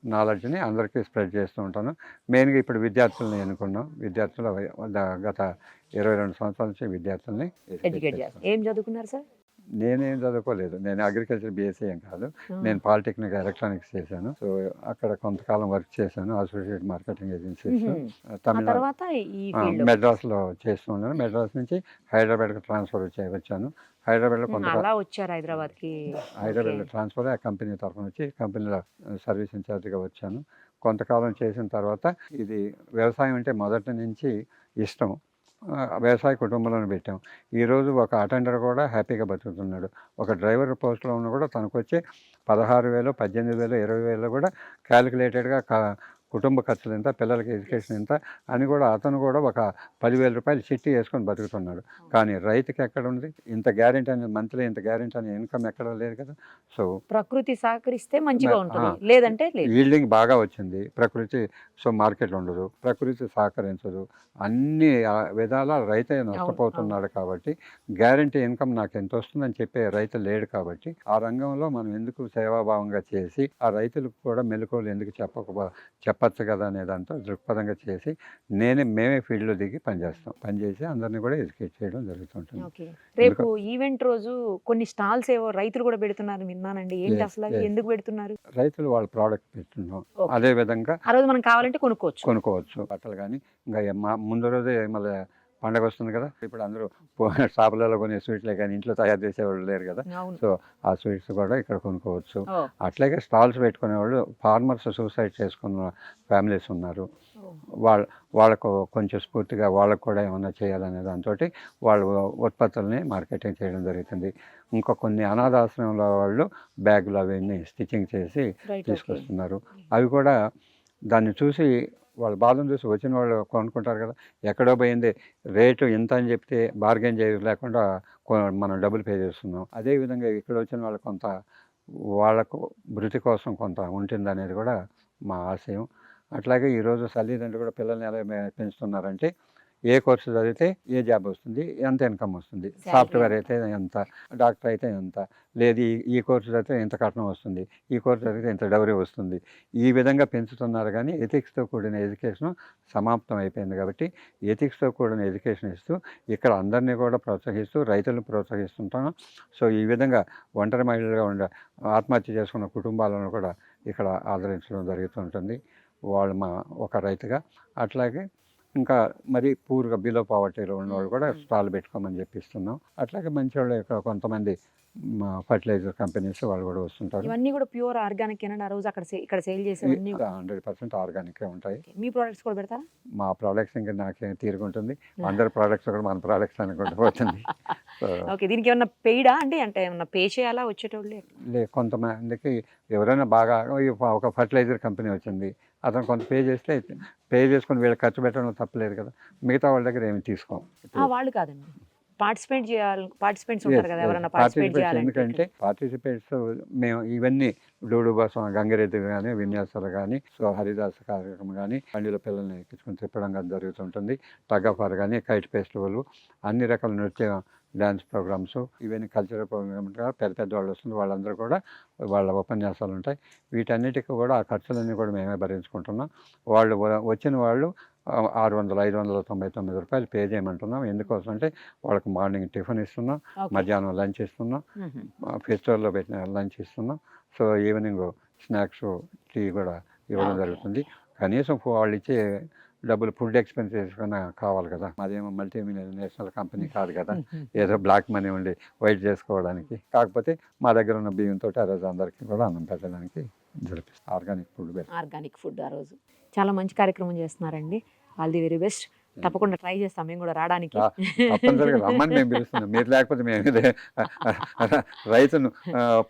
Speaker 3: నాలెడ్జ్ని అందరికీ స్ప్రెడ్ చేస్తూ ఉంటాను. మెయిన్గా ఇప్పుడు విద్యార్థులను ఎన్నుకున్నాం. విద్యార్థులు గత 22 సంవత్సరాల నుంచి విద్యార్థుల్ని
Speaker 2: ఎడ్యుకేట్ చేస్తాను. ఏం చదువుకున్నారు సార్?
Speaker 3: నేనేం చదువుకోలేదు. నేను అగ్రికల్చర్ BSc ఏం కాదు. నేను పాలిటెక్నిక్ ఎలక్ట్రానిక్స్ చేశాను. సో అక్కడ కొంతకాలం వర్క్ చేశాను అసోసియేట్ మార్కెటింగ్ ఏజెన్సీస్. తమిళనాడు మెడ్రాస్లో చేస్తున్నాను. మెడ్రాస్ నుంచి హైదరాబాద్కి ట్రాన్స్ఫర్ వచ్చాను. హైదరాబాద్లో హైదరాబాద్లో ట్రాన్స్ఫర్ ఆ కంపెనీ తరఫున వచ్చి కంపెనీలో సర్వీస్ ఇన్ఛార్జ్గా వచ్చాను. కొంతకాలం చేసిన తర్వాత ఇది వ్యవసాయం అంటే మొదటి నుంచి ఇష్టం. వ్యవసాయ కుటుంబంలోనే పెట్టాం. ఈరోజు ఒక అటెండర్ కూడా హ్యాపీగా బతుకుతున్నాడు. ఒక డ్రైవర్ పోస్ట్లో ఉన్న కూడా తనకు వచ్చే 16,000, 18,000, 20,000 కూడా క్యాలిక్యులేటెడ్గా కుటుంబ ఖర్చులు ఎంత, పిల్లలకి ఎడ్యుకేషన్ ఎంత అని కూడా అతను కూడా ఒక 10,000 రూపాయలు చిట్టి వేసుకొని బతుకుతున్నాడు. కానీ రైతుకి ఎక్కడ ఉంది ఇంత గ్యారెంటీ అనేది? మంత్లీ ఇంత గ్యారెంటీ అనే ఇన్కమ్ ఎక్కడ లేదు కదా. సో
Speaker 2: ప్రకృతి సహకరిస్తే మంచిగా ఉంటుంది, లేదంటే
Speaker 3: ఈల్డింగ్ బాగా వచ్చింది. ప్రకృతి సో మార్కెట్ ఉండదు, ప్రకృతి సహకరించదు, అన్ని విధాల రైతే నష్టపోతున్నాడు. కాబట్టి గ్యారెంటీ ఇన్కమ్ నాకు ఎంత వస్తుందని చెప్పే రైతు లేడు. కాబట్టి ఆ రంగంలో మనం ఎందుకు సేవాభావంగా చేసి ఆ రైతులకు కూడా మెలకువలు ఎందుకు చెప్పచ్చు కదా అనే దాంతో దృక్పథంగా చేసి మేమే ఫీల్డ్లో దిగి పనిచేసి అందరినీ కూడా ఎడ్యుకేట్ చేయడం జరుగుతుంటుంది.
Speaker 2: రేపు ఈవెంట్ రోజు కొన్ని స్టాల్స్ ఏవో రైతులు కూడా పెడుతున్నారు విన్నానండి. ఏంటి అసలు, ఎందుకు పెడుతున్నారు?
Speaker 3: రైతులు వాళ్ళ ప్రోడక్ట్ పెడుతున్నాం. అదే విధంగా
Speaker 2: ఆ రోజు మనం కావాలంటే కొనుక్కోవచ్చు.
Speaker 3: బట్టలు కానీ ఇంకా ముందు రోజే మళ్ళీ పండగ వస్తుంది కదా, ఇప్పుడు అందరూ షాపులలో కొనే స్వీట్లే కానీ ఇంట్లో తయారు చేసేవాళ్ళు లేరు కదా,
Speaker 2: అవును.
Speaker 3: సో ఆ స్వీట్స్ కూడా ఇక్కడ కొనుక్కోవచ్చు.
Speaker 2: ఓ,
Speaker 3: అట్లాగే స్టాల్స్ పెట్టుకునే వాళ్ళు, ఫార్మర్స్ సూసైడ్ చేసుకున్న ఫ్యామిలీస్ ఉన్నారు,
Speaker 2: ఓ.
Speaker 3: వాళ్ళకు కొంచెం స్ఫూర్తిగా వాళ్ళకు కూడా ఏమన్నా చేయాలనే దాంతో వాళ్ళ ఉత్పత్తుల్ని మార్కెటింగ్ చేయడం జరుగుతుంది. ఇంకా కొన్ని అనాథాశ్రమంలో వాళ్ళు బ్యాగులు అవన్నీ స్టిచ్చింగ్ చేసి
Speaker 2: రైట్, ఓకే.
Speaker 3: తీసుకొస్తున్నారు. అవి కూడా దాన్ని చూసి వాళ్ళ బాధను చూసి వచ్చిన వాళ్ళు కొనుక్కుంటారు కదా, ఎక్కడో పోయింది రేటు ఇంత అని చెప్తే బార్గెన్ లేకుండా మనం డబ్బులు పే చేస్తున్నాం. అదేవిధంగా ఇక్కడ వచ్చిన వాళ్ళు కొంత వాళ్ళకు వృత్తి కోసం కొంత ఉంటుంది అనేది కూడా మా ఆశయం. అట్లాగే ఈరోజు తల్లిదండ్రులు కూడా పిల్లల్ని ఎలా పెంచుతున్నారంటే, ఏ కోర్సు చదివితే ఏ జాబ్ వస్తుంది, ఎంత ఇన్కమ్ వస్తుంది, సాఫ్ట్వేర్ అయితే ఎంత, డాక్టర్ అయితే ఎంత, లేదు ఈ కోర్సు చదివితే ఇంత కట్నం వస్తుంది, ఈ కోర్సు చదివితే ఇంత డౌరీ వస్తుంది, ఈ విధంగా పెంచుతున్నారు. కానీ ఎథిక్స్తో కూడిన ఎడ్యుకేషన్ సమాప్తం అయిపోయింది కాబట్టి ఎథిక్స్తో కూడిన ఎడ్యుకేషన్ ఇస్తూ ఇక్కడ అందరినీ కూడా ప్రోత్సహిస్తూ రైతులను ప్రోత్సహిస్తుంటాను. సో ఈ విధంగా ఒంటరి మహిళలుగా ఉండే ఆత్మహత్య చేసుకున్న కుటుంబాలను కూడా ఇక్కడ ఆదరించడం జరుగుతుంటుంది. వాళ్ళు మా ఒక రైతుగా. అట్లాగే ఇంకా మరి పూర్గా బిలో పావర్టీలో ఉన్నవాళ్ళు కూడా స్టాల్ పెట్టుకోమని చెప్పిస్తున్నాం. అట్లాగే మంచి వాళ్ళు ఇక్కడ కొంతమంది ఫర్టిలైజర్ కంపెనీస్ వాళ్ళు కూడా వస్తుంటారు.
Speaker 2: ఇవన్నీ కూడా ప్యూర్ ఆర్గానిక్ ఏనండి? ఆ రోజు ఇక్కడ సేల్ చేసేవన్నీ
Speaker 3: 100% ఆర్గానికే ఉంటాయి.
Speaker 2: మీ ప్రోడక్ట్స్ కూడా పెడతారా?
Speaker 3: మా ప్రోడక్ట్స్ ఇంకా నాకేం తీరుకుంటుంది, అందరి ప్రోడక్ట్స్ కూడా మన ప్రోడక్ట్స్ అనుకుంటూ పోతుంది. సో
Speaker 2: ఓకే, దీనికి ఏమన్నా పెయిడా అంటే ఏమన్నా పే చేయాలా వచ్చేటోళ్ళు?
Speaker 3: కొంతమందికి ఎవరైనా బాగా ఒక ఫర్టిలైజర్ కంపెనీ వచ్చింది, అతను కొంత పే చేసుకుని వీళ్ళకి ఖర్చు పెట్టడం తప్పలేదు కదా, మిగతా వాళ్ళ దగ్గర ఏమి తీసుకోం.
Speaker 2: వాళ్ళు కాదండి, పార్టిసిపెంట్స్ ఉంటారు కదా, ఎవరైనా పార్టిసిపేట్ చేయాలి.
Speaker 3: ఎందుకంటే పార్టిసిపేట్స్ మేము ఇవన్నీ డూడు బసం, గంగిరెద్దు కానీ, విన్యాసాలు కానీ, సో హరిదాస కార్యక్రమం కానీ, బండిలో పిల్లల్ని ఎక్కించుకొని తిప్పడం కానీ జరుగుతుంటుంది. టగ్ ఆఫ్ వార్ కానీ, కైట్ ఫెస్టివల్, అన్ని రకాల నృత్య డ్యాన్స్ ప్రోగ్రామ్స్, ఇవన్నీ కల్చరల్ ప్రోగ్రామ్స్ పెద్ద పెద్ద వాళ్ళు వస్తుంది, వాళ్ళందరూ కూడా వాళ్ళ ఉపన్యాసాలు ఉంటాయి. వీటన్నిటికీ కూడా ఆ ఖర్చులన్నీ కూడా మేమే భరించుకుంటున్నాం. వాళ్ళు వచ్చిన వాళ్ళు 599 రూపాయలు పే చేయమంటున్నాం. ఎందుకోసం అంటే వాళ్ళకి మార్నింగ్ టిఫిన్ ఇస్తున్నాం, మధ్యాహ్నం లంచ్ ఇస్తున్నాం, ఫెస్టివల్లో పెట్టిన లంచ్ ఇస్తున్నాం, సో ఈవినింగ్ స్నాక్స్, టీ కూడా ఇవ్వడం జరుగుతుంది. కనీసం వాళ్ళు ఇచ్చే డబ్బులు ఫుడ్ ఎక్స్పెన్సెస్ కన్నా కావాలి కదా, మాదేమో మల్టీ నేషనల్ కంపెనీ కాదు కదా, ఏదో బ్లాక్ మనీ ఉండి వైట్ చేసుకోవడానికి. కాకపోతే మా దగ్గర ఉన్న బియ్యంతో ఆ రోజు అందరికీ కూడా అన్నం పెట్టడానికి జరిపిస్తాం. ఆర్గానిక్ ఫుడ్
Speaker 2: ఆ రోజు చాలా మంచి కార్యక్రమం చేస్తున్నారండి. All the very best. తప్పకుండా ట్రై చేస్తాం మేము కూడా రావడానికి.
Speaker 3: తప్పనిసరిగా రమ్మని మేము పిలుస్తున్నాం. మీరు లేకపోతే మేము రైతును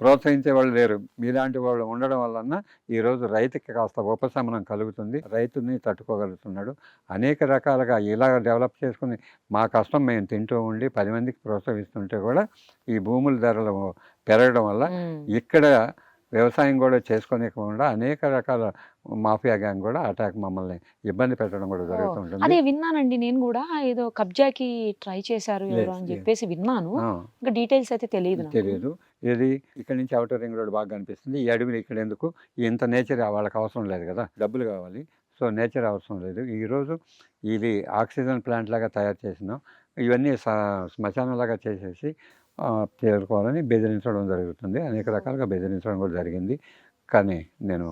Speaker 3: ప్రోత్సహించే వాళ్ళు లేరు. మీలాంటి వాళ్ళు ఉండడం వలన ఈరోజు రైతుకి కాస్త ఉపశమనం కలుగుతుంది, రైతుని తట్టుకోగలుగుతున్నాడు. అనేక రకాలుగా ఇలా డెవలప్ చేసుకుని మా కష్టం మేము తింటూ ఉండి 10 మందికి ప్రోత్సహిస్తుంటే కూడా ఈ భూముల ధరలు పెరగడం వల్ల ఇక్కడ వ్యవసాయం కూడా చేసుకోనికుండా అనేక రకాల మాఫియా గ్యాంగ్ కూడా అటాక్ మమ్మల్ని ఇబ్బంది పెట్టడం కూడా జరుగుతుంటుంది.
Speaker 2: అదే విన్నానండి నేను కూడా, ఏదో కబ్జాకి ట్రై చేశారు అని చెప్పేసి విన్నాను. ఇంకా డీటెయిల్స్ అయితే తెలియదు.
Speaker 3: ఇది ఇక్కడ నుంచి అవుటర్ రింగ్ రోడ్ బాగా కనిపిస్తుంది. ఈ అడవిలు ఇక్కడ ఎందుకు, ఇంత నేచర్ వాళ్ళకి అవసరం లేదు కదా, డబ్బులు కావాలి, సో నేచర్ అవసరం లేదు. ఈరోజు ఇది ఆక్సిజన్ ప్లాంట్ లాగా తయారు చేసినాం. ఇవన్నీ శ్మశానం లాగా చేసేసి చేరుకోవాలని బెదిరించడం జరుగుతుంది. అనేక రకాలుగా బెదిరించడం కూడా జరిగింది. కానీ నేను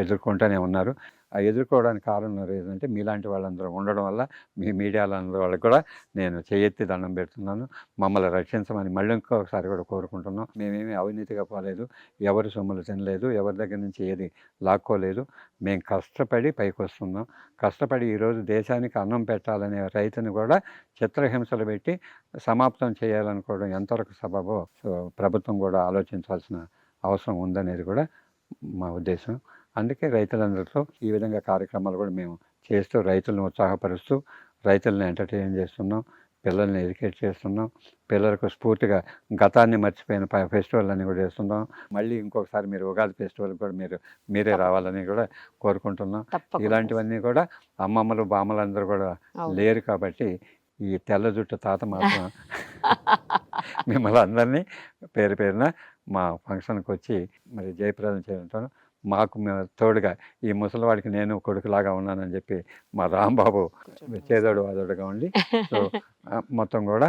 Speaker 3: ఎదుర్కొంటూనే ఉన్నారు. ఆ ఎదుర్కోవడానికి కారణం ఏంటంటే మీలాంటి వాళ్ళందరూ ఉండడం వల్ల, మీ మీడియాలందరూ వాళ్ళకి కూడా నేను చేయెత్తి దండం పెడుతున్నాను. మమ్మల్ని రక్షించమని మళ్ళీ ఇంకొకసారి కూడా కోరుకుంటున్నాం. మేమేమి అవినీతిగా పోలేదు, ఎవరి సొమ్ములు తినలేదు, ఎవరి దగ్గర నుంచి ఏది లాక్కోలేదు. మేము కష్టపడి పైకి వస్తున్నాం. కష్టపడి ఈరోజు దేశానికి అన్నం పెట్టాలనే రైతుని కూడా చిత్రహింసలు పెట్టి సమాప్తం చేయాలనుకోవడం ఎంతవరకు సబబో ప్రభుత్వం కూడా ఆలోచించాల్సిన అవసరం ఉందనేది కూడా మా ఉద్దేశం. అందుకే రైతులందరితో ఈ విధంగా కార్యక్రమాలు కూడా మేము చేస్తూ రైతులను ఉత్సాహపరుస్తూ రైతులను ఎంటర్టైన్ చేస్తున్నాం, పిల్లల్ని ఎడ్యుకేట్ చేస్తున్నాం, పిల్లలకు స్ఫూర్తిగా గతాన్ని మర్చిపోయిన ఫెస్టివల్ అన్ని కూడా చేస్తున్నాం. మళ్ళీ ఇంకొకసారి మీరు ఉగాది ఫెస్టివల్ కూడా మీరే రావాలని కూడా కోరుకుంటున్నాం. ఇలాంటివన్నీ కూడా అమ్మమ్మలు బామ్మలందరూ కూడా లేరు కాబట్టి ఈ తెల్ల జుట్టు తాత మాత్రం మిమ్మల్ని అందరినీ పేరు పేరున మా ఫంక్షన్కి వచ్చి మరి జయప్రదం చేయడంతో మాకు తోడుగా ఈ ముసలివాడికి నేను కొడుకులాగా ఉన్నానని చెప్పి మా రాంబాబు చేదోడు వాదోడుగా ఉండి, సో మొత్తం కూడా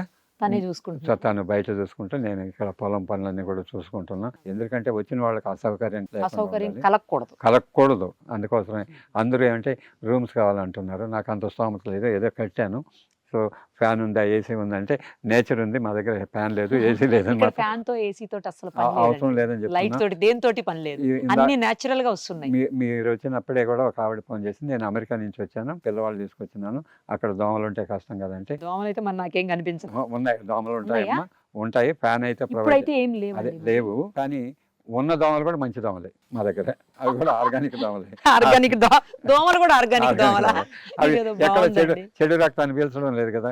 Speaker 3: తను బయట చూసుకుంటూ నేను ఇక్కడ పొలం పనులన్నీ కూడా చూసుకుంటున్నా. ఎందుకంటే వచ్చిన వాళ్ళకి అసౌకర్యం కలగకూడదు. అందుకోసమే అందరూ ఏమంటే రూమ్స్ కావాలంటున్నారు. నాకు అంత స్తోమత లేదు, ఏదో కట్టాను. సో సో ఫ్యాన్ ఉందా, ఏసీ ఉందంటే నేచర్ ఉంది, మా దగ్గర ఫ్యాన్ లేదు, ఏసీ లేదని
Speaker 2: ఇక్కడ
Speaker 3: మాత్రం
Speaker 2: ఫ్యాన్ తో ఏసీ తోటి అసలు పని
Speaker 3: అవసరం
Speaker 2: లేదండి.
Speaker 3: లేదని
Speaker 2: లైట్
Speaker 3: చెప్తున్నా.
Speaker 2: తోటి దేనితోటి పని లేదు.
Speaker 3: ఇందా
Speaker 2: అన్ని నేచురల్ గా వస్తున్నాయి.
Speaker 3: మీరు వచ్చినప్పుడే కూడా ఒక ఆవిడ ఫోన్ చేసి, నేను అమెరికా నుంచి వచ్చాను, పిల్లవాళ్ళు తీసుకొచ్చినాను, అక్కడ దోమలు ఉంటే కష్టం కదంటే,
Speaker 2: దోమలు అయితే మరి నాకేం కనిపించదు.
Speaker 3: ఉన్నాయి దోమలు
Speaker 2: ఉన్నాయా?
Speaker 3: ఉంటాయమ్మా, ఉంటాయి, ఫ్యాన్ అయితే ప్రొవైడ్
Speaker 2: ఇప్పుడైతే ఏం
Speaker 3: అదే
Speaker 2: లేవండి.
Speaker 3: లేవు, కానీ ఉన్న దోమలు కూడా మంచి దోమలే మా దగ్గర, అవి కూడా ఆర్గానిక్ దోమలే.
Speaker 2: ఆర్గానిక్ దోమలు కూడా ఆర్గానిక్ దోమలా?
Speaker 3: అవి
Speaker 2: ఇదేదో
Speaker 3: ఎక్కడ
Speaker 2: బాగుందండి.
Speaker 3: చెడు రక్తాన్ని పీల్చడం లేదు కదా,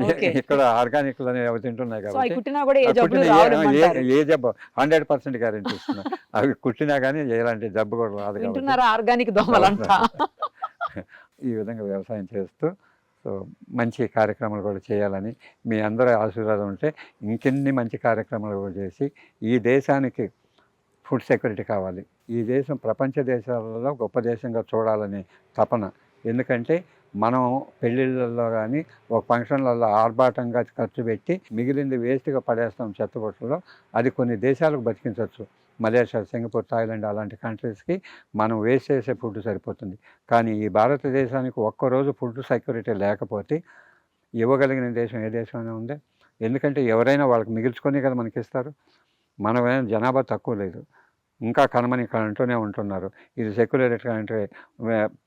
Speaker 2: ఓకే.
Speaker 3: ఇక్కడ ఆర్గానిక్ అవి తింటున్నాయి
Speaker 2: సో అవి
Speaker 3: కాబట్టి
Speaker 2: కుట్టినా కూడా ఏ
Speaker 3: ఆ
Speaker 2: జబ్బులు
Speaker 3: కుట్టిన
Speaker 2: రావడం
Speaker 3: ఏ జబ్బు 100% గ్యారెంటీ ఇస్తున్నా, అవి కుట్టినా కానీ ఎలాంటి జబ్బు కూడా రాదు కాబట్టి
Speaker 2: వింటున్నారా ఆర్గానిక్ దోమలంతా?
Speaker 3: ఈ విధంగా వ్యవసాయం చేస్తూ సో మంచి కార్యక్రమాలు కూడా చేయాలని మీ అందరి ఆశీర్వాదం ఉంటే ఇంకెన్ని మంచి కార్యక్రమాలు కూడా చేసి ఈ దేశానికి ఫుడ్ సెక్యూరిటీ కావాలి, ఈ దేశం ప్రపంచ దేశాలలో గొప్ప దేశంగా చూడాలని తపన. ఎందుకంటే మనం పెళ్ళిళ్ళల్లో కానీ ఒక ఫంక్షన్లలో ఆర్భాటంగా ఖర్చు పెట్టి మిగిలింది వేస్ట్గా పడేస్తాం చెత్తబొట్టులో, అది కొన్ని దేశాలకు బతికించవచ్చు. మలేషియా, సింగపూర్, థాయిలాండ్ అలాంటి కంట్రీస్కి మనం వేస్ట్ చేసే ఫుడ్ సరిపోతుంది. కానీ ఈ భారతదేశానికి ఒక్కరోజు ఫుడ్ సెక్యూరిటీ లేకపోతే ఇవ్వగలిగిన దేశం ఏ దేశమైనా ఉందే? ఎందుకంటే ఎవరైనా వాళ్ళకి మిగిల్చుకొని కదా మనకి ఇస్తారు. మనమైనా జనాభా తక్కువ లేదు, ఇంకా కనమని అంటూనే ఉంటున్నారు. ఇది సెక్యులర్ అంటే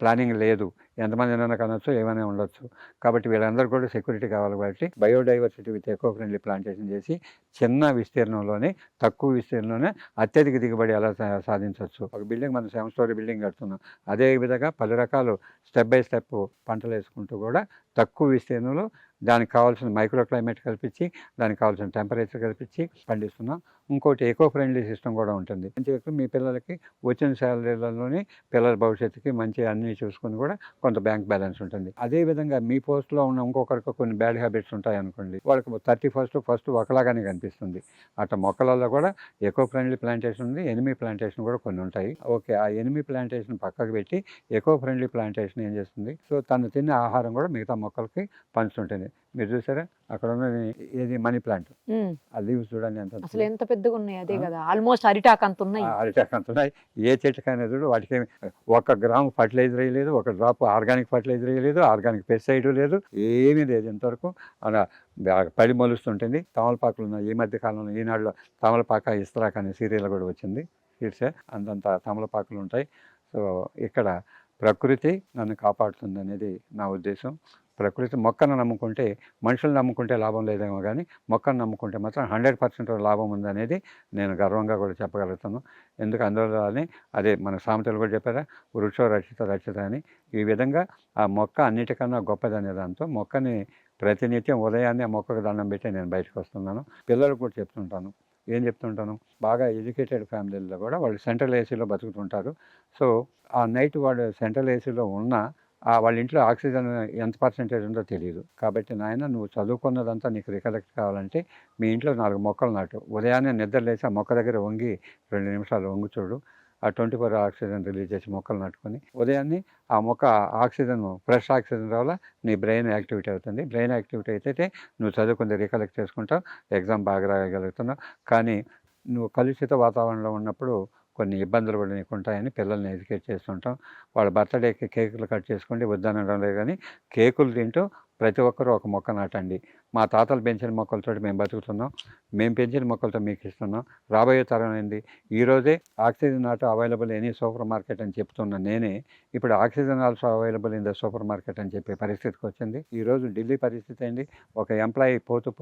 Speaker 3: ప్లానింగ్ లేదు, ఎంతమందినైనా కనొచ్చు, ఏమైనా ఉండొచ్చు. కాబట్టి వీళ్ళందరూ కూడా సెక్యూరిటీ కావాలి. కాబట్టి biodiversity with eco friendly plantation చేసి చిన్న విస్తీర్ణంలోనే, తక్కువ విస్తీర్ణంలోనే అత్యధిక దిగుబడి ఎలా సాధించవచ్చు. ఒక బిల్డింగ్, మనం 7 స్టోరీ బిల్డింగ్ కడుతున్నాం, అదే విధంగా పలు రకాలు స్టెప్ బై స్టెప్ పంటలు వేసుకుంటూ కూడా తక్కువ విస్తీర్ణంలో దానికి కావాల్సిన మైక్రో క్లైమేట్ కల్పించి, దానికి కావాల్సిన టెంపరేచర్ కల్పించి పండిస్తున్నాం. ఇంకోటి ఎకో ఫ్రెండ్లీ సిస్టమ్ కూడా ఉంటుంది. మీ పిల్లలకి వచ్చిన శాలరీలలోనే పిల్లల భవిష్యత్తుకి మంచి అన్నీ చూసుకుని కూడా కొంత బ్యాంక్ బ్యాలెన్స్ ఉంటుంది. అదేవిధంగా మీ పోస్ట్లో ఉన్న ఇంకొకరికి కొన్ని బ్యాడ్ హ్యాబిట్స్ ఉంటాయి అనుకోండి, వాళ్ళకి 31st ఒకలాగానే కనిపిస్తుంది. అట్లా మొక్కలలో కూడా ఎకో ఫ్రెండ్లీ ప్లాంటేషన్ ఉంది, ఎనిమీ ప్లాంటేషన్ కూడా కొన్ని ఉంటాయి. ఓకే, ఆ ఎనిమీ ప్లాంటేషన్ పక్కకు పెట్టి ఎకో ఫ్రెండ్లీ ప్లాంటేషన్ ఏం చేస్తుంది, సో తను తినే ఆహారం కూడా మిగతా మొక్కలకి పంచుతుంటుంది. మీరు చూసారా అక్కడ ఉన్న ఏది మనీ ప్లాంట్, ఆ లీవ్స్ చూడండి
Speaker 2: అసలు ఎంత పెద్దగా ఉన్నాయి. అదే కదా, ఆల్మోస్ట్ అరిటాక్ అంత ఉన్నాయి.
Speaker 3: అరిటాక్ అంత ఉన్నాయి. ఏ చెట్టుకైనా చూడు, వాటికి 1 గ్రాము ఫర్టిలైజర్ వేయలేదు, 1 డ్రాప్ ఆర్గానిక్ ఫర్టిలైజర్ వేయలేదు, ఆర్గానిక్ పెస్టిసైడ్ లేదు, ఏమీ లేదు ఇంతవరకు. అలా పడి మొలుస్తుంటుంది. తమలపాకులు ఉన్నాయి. ఈ మధ్య కాలంలో ఈనాడులో తమలపాక ఇస్తరాక్ అనే సీరియల్ కూడా వచ్చింది. సీడ్సే అంతంత తమలపాకులు ఉంటాయి. సో ఇక్కడ ప్రకృతి నన్ను కాపాడుతుంది అనేది నా ఉద్దేశం. ప్రకృతి మొక్కను నమ్ముకుంటే, మనుషులు నమ్ముకుంటే లాభం లేదేమో కానీ మొక్కను నమ్ముకుంటే మాత్రం 100% లాభం ఉందనేది నేను గర్వంగా కూడా చెప్పగలుగుతాను. ఎందుకు అందువల్లనే అదే మన సామెతలు కూడా చెప్పారా, వృక్షో రక్షిత రక్షిత అని. ఈ విధంగా ఆ మొక్క అన్నిటికన్నా గొప్పదనే దాంతో మొక్కని ప్రతినిత్యం ఉదయాన్నే మొక్కకు దండం పెట్టి నేను బయటకు వస్తున్నాను. పిల్లలకు కూడా చెప్తుంటాను. ఏం చెప్తుంటాను, బాగా ఎడ్యుకేటెడ్ ఫ్యామిలీల్లో కూడా వాళ్ళు సెంట్రల్ ఏసీలో బతుకుతుంటారు. సో ఆ నైట్ వాడు సెంట్రల్ ఏసీలో ఉన్న వాళ్ళ ఇంట్లో ఆక్సిజన్ ఎంత పర్సెంటేజ్ ఉందో తెలియదు. కాబట్టి నాయన, నువ్వు చదువుకున్నదంతా నీకు రికలెక్ట్ కావాలంటే మీ ఇంట్లో 4 మొక్కలు నాటు. ఉదయాన్నే నిద్ర లేచి ఆ మొక్క దగ్గర వంగి 2 నిమిషాలు వంగు చూడు. ఆ 24 ఆక్సిజన్ రిలీజ్ చేసి మొక్కలు నాటుకొని ఉదయాన్నే ఆ మొక్క ఆక్సిజన్, ఫ్రెష్ ఆక్సిజన్ వల్ల నీ బ్రెయిన్ యాక్టివిటీ అవుతుంది. బ్రెయిన్ యాక్టివిటీ అయితే నువ్వు చదువుకుంది రికలెక్ట్ చేసుకుంటావు, ఎగ్జామ్ బాగా రాయగలుగుతున్నావు. కానీ నువ్వు కలుషిత వాతావరణంలో ఉన్నప్పుడు కొన్ని ఇబ్బందులు కూడా నీకు ఉంటాయని పిల్లల్ని ఎడ్యుకేట్ చేస్తుంటాం. వాళ్ళ బర్త్డేకి కేకులు కట్ చేసుకోండి వద్దనడం లేదు, కానీ కేకులు తింటూ ప్రతి ఒక్కరూ ఒక మొక్క నాటండి. మా తాతలు పెంచిన మొక్కలతో మేము బతుకుతున్నాం, మేము పెంచిన మొక్కలతో మీకు ఇస్తున్నాం. రాబోయే తరం ఏంది, ఈరోజే oxygen auto available any super market అని చెప్తున్నా నేనే, ఇప్పుడు oxygen also available in the super market అని చెప్పే పరిస్థితికి వచ్చింది. ఈరోజు ఢిల్లీ పరిస్థితి ఏంటి, ఒక ఎంప్లాయీ పోతూ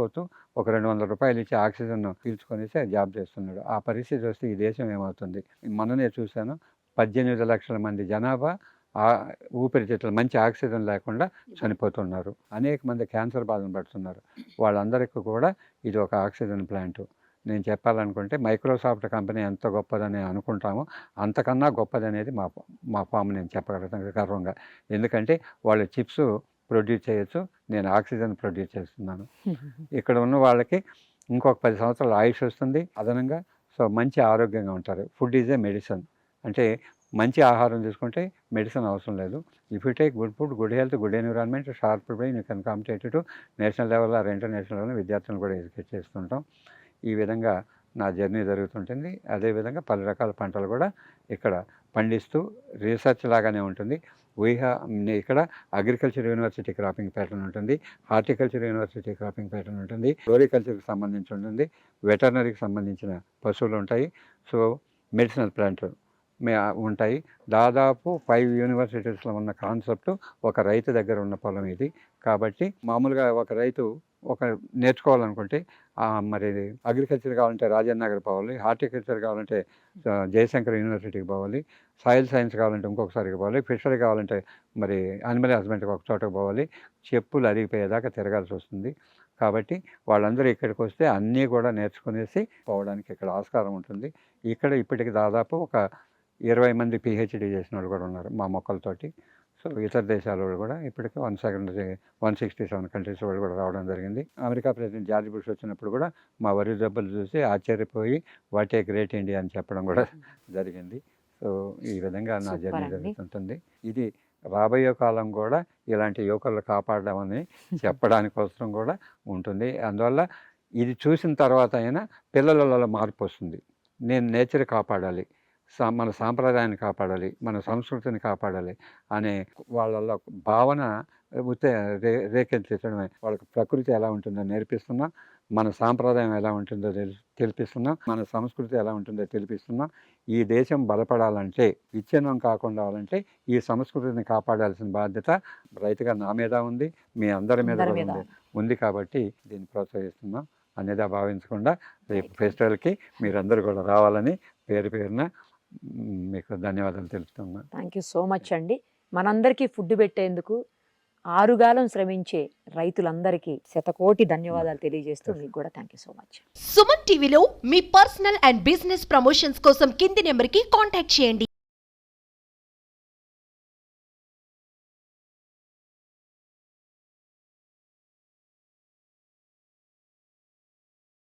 Speaker 3: ఒక 200 రూపాయలు ఇచ్చి ఆక్సిజన్ పీల్చుకొనేసి జాబ్ చేస్తున్నాడు. ఆ పరిస్థితి వస్తే ఈ దేశం ఏమవుతుంది? మొన్ననే చూశాను, 18 లక్షల మంది జనాభా ఊపిరితిత్తులు మంచి ఆక్సిజన్ లేకుండా చనిపోతున్నారు. అనేక మంది క్యాన్సర్ బాధను పడుతున్నారు. వాళ్ళందరికీ కూడా ఇది ఒక ఆక్సిజన్ ప్లాంటు. నేను చెప్పాలనుకుంటే మైక్రోసాఫ్ట్ కంపెనీ ఎంత గొప్పదని అనుకుంటామో అంతకన్నా గొప్పదనేది మా ఫామ్ నేను చెప్పగలుగుతాను గర్వంగా. ఎందుకంటే వాళ్ళు చిప్స్ ప్రొడ్యూస్ చేయొచ్చు, నేను ఆక్సిజన్ ప్రొడ్యూస్ చేస్తున్నాను. ఇక్కడ ఉన్న వాళ్ళకి ఇంకొక 10 సంవత్సరాలు ఆయుష్ వస్తుంది అదనంగా. సో మంచి ఆరోగ్యంగా ఉంటారు. Food is a medicine. అంటే మంచి ఆహారం తీసుకుంటే మెడిసిన్ అవసరం లేదు. If you take good food, good health, good environment, sharp brain, you can competitive to national level or international level విద్యార్థులను కూడా ఎడ్యుకేట్ చేస్తుంటాం. ఈ విధంగా నా జర్నీ జరుగుతుంటుంది. అదేవిధంగా పలు రకాల పంటలు కూడా ఇక్కడ పండిస్తూ రీసెర్చ్ లాగానే ఉంటుంది. ఇక్కడ అగ్రికల్చర్ యూనివర్సిటీ క్రాపింగ్ ప్యాటర్న్ ఉంటుంది, హార్టికల్చర్ యూనివర్సిటీ క్రాపింగ్ ప్యాటర్న్ ఉంటుంది, ఫ్లోరికల్చర్కి సంబంధించి ఉంటుంది, వెటర్నరీకి సంబంధించిన పశువులు ఉంటాయి, సో మెడిసినల్ ప్లాంట్ ఉంటాయి. దాదాపు 5 యూనివర్సిటీస్లో ఉన్న కాన్సెప్ట్ ఒక రైతు దగ్గర ఉన్న పొలం ఇది. కాబట్టి మామూలుగా ఒక రైతు నేర్చుకోవాలనుకుంటే మరి అగ్రికల్చర్ కావాలంటే రాజేంద్ర నగర్ పోవాలి, హార్టికల్చర్ కావాలంటే జయశంకర్ యూనివర్సిటీకి పోవాలి, సాయిల్ సైన్స్ కావాలంటే ఇంకొకసారికి పోవాలి, ఫిషరీ కావాలంటే మరి యానిమల్ హస్బెండరీకి ఒక చోటకు పోవాలి, చెప్పులు అరిగిపోయేదాకా తిరగాల్సి వస్తుంది. కాబట్టి వాళ్ళందరూ ఇక్కడికి వస్తే అన్నీ కూడా నేర్చుకునేసి పోవడానికి ఇక్కడ ఆస్కారం ఉంటుంది. ఇక్కడ ఇప్పటికి దాదాపు ఒక 20 మంది పిహెచ్డి చేసిన వాళ్ళు కూడా ఉన్నారు మా మొక్కలతోటి. సో ఇతర దేశాల వాళ్ళు కూడా ఇప్పటికి 167 కంట్రీస్ వాళ్ళు కూడా రావడం జరిగింది. అమెరికా ప్రెసిడెంట్ జార్జ్ బుష్ వచ్చినప్పుడు కూడా మా వరి దెబ్బలు చూసి ఆశ్చర్యపోయి వాట్ ఏ గ్రేట్ ఇండియా అని చెప్పడం కూడా జరిగింది. సో ఈ విధంగా నా జర్నీ జరుగుతుంటుంది. ఇది రాబోయే కాలం కూడా ఇలాంటి యువకులు కాపాడడం అని చెప్పడానికి అవసరం కూడా ఉంటుంది. అందువల్ల ఇది చూసిన తర్వాత అయినా పిల్లలలో మార్పు వస్తుంది. నేను నేచర్ కాపాడాలి, మన సాంప్రదాయాన్ని కాపాడాలి, మన సంస్కృతిని కాపాడాలి అనే వాళ్ళలో భావన రేకెత్తించడమే. వాళ్ళకి ప్రకృతి ఎలా ఉంటుందో నేర్పిస్తున్నా, మన సాంప్రదాయం ఎలా ఉంటుందో తెలిపిస్తున్నాం, మన సంస్కృతి ఎలా ఉంటుందో తెలిపిస్తున్నాం. ఈ దేశం బలపడాలంటే, విచ్ఛిన్నం కాకుండా అవ్వాలంటే ఈ సంస్కృతిని కాపాడాల్సిన బాధ్యత రైతుగా నా మీద ఉంది, మీ అందరి మీద ఉంది. కాబట్టి దీన్ని ప్రోత్సహిస్తున్నాం అనేది భావించకుండా రేపు ఫెస్టివల్కి మీరందరూ కూడా రావాలని పేరున మీకు ధన్యవాదాలు తెలుపుతున్నా.
Speaker 2: థ్యాంక్ యూ సో మచ్ అండి. మనందరికీ ఫుడ్ పెట్టేందుకు ఆరుగాలం శ్రమించే రైతులందరికీ శతకోటి ధన్యవాదాలు తెలియజేస్తూ మీకు కూడా thank you so much.
Speaker 1: Suman టీవీలో మీ పర్సనల్ అండ్ బిజినెస్ ప్రమోషన్స్ కోసం కింది నెంబర్కి కాంటాక్ట్ చేయండి.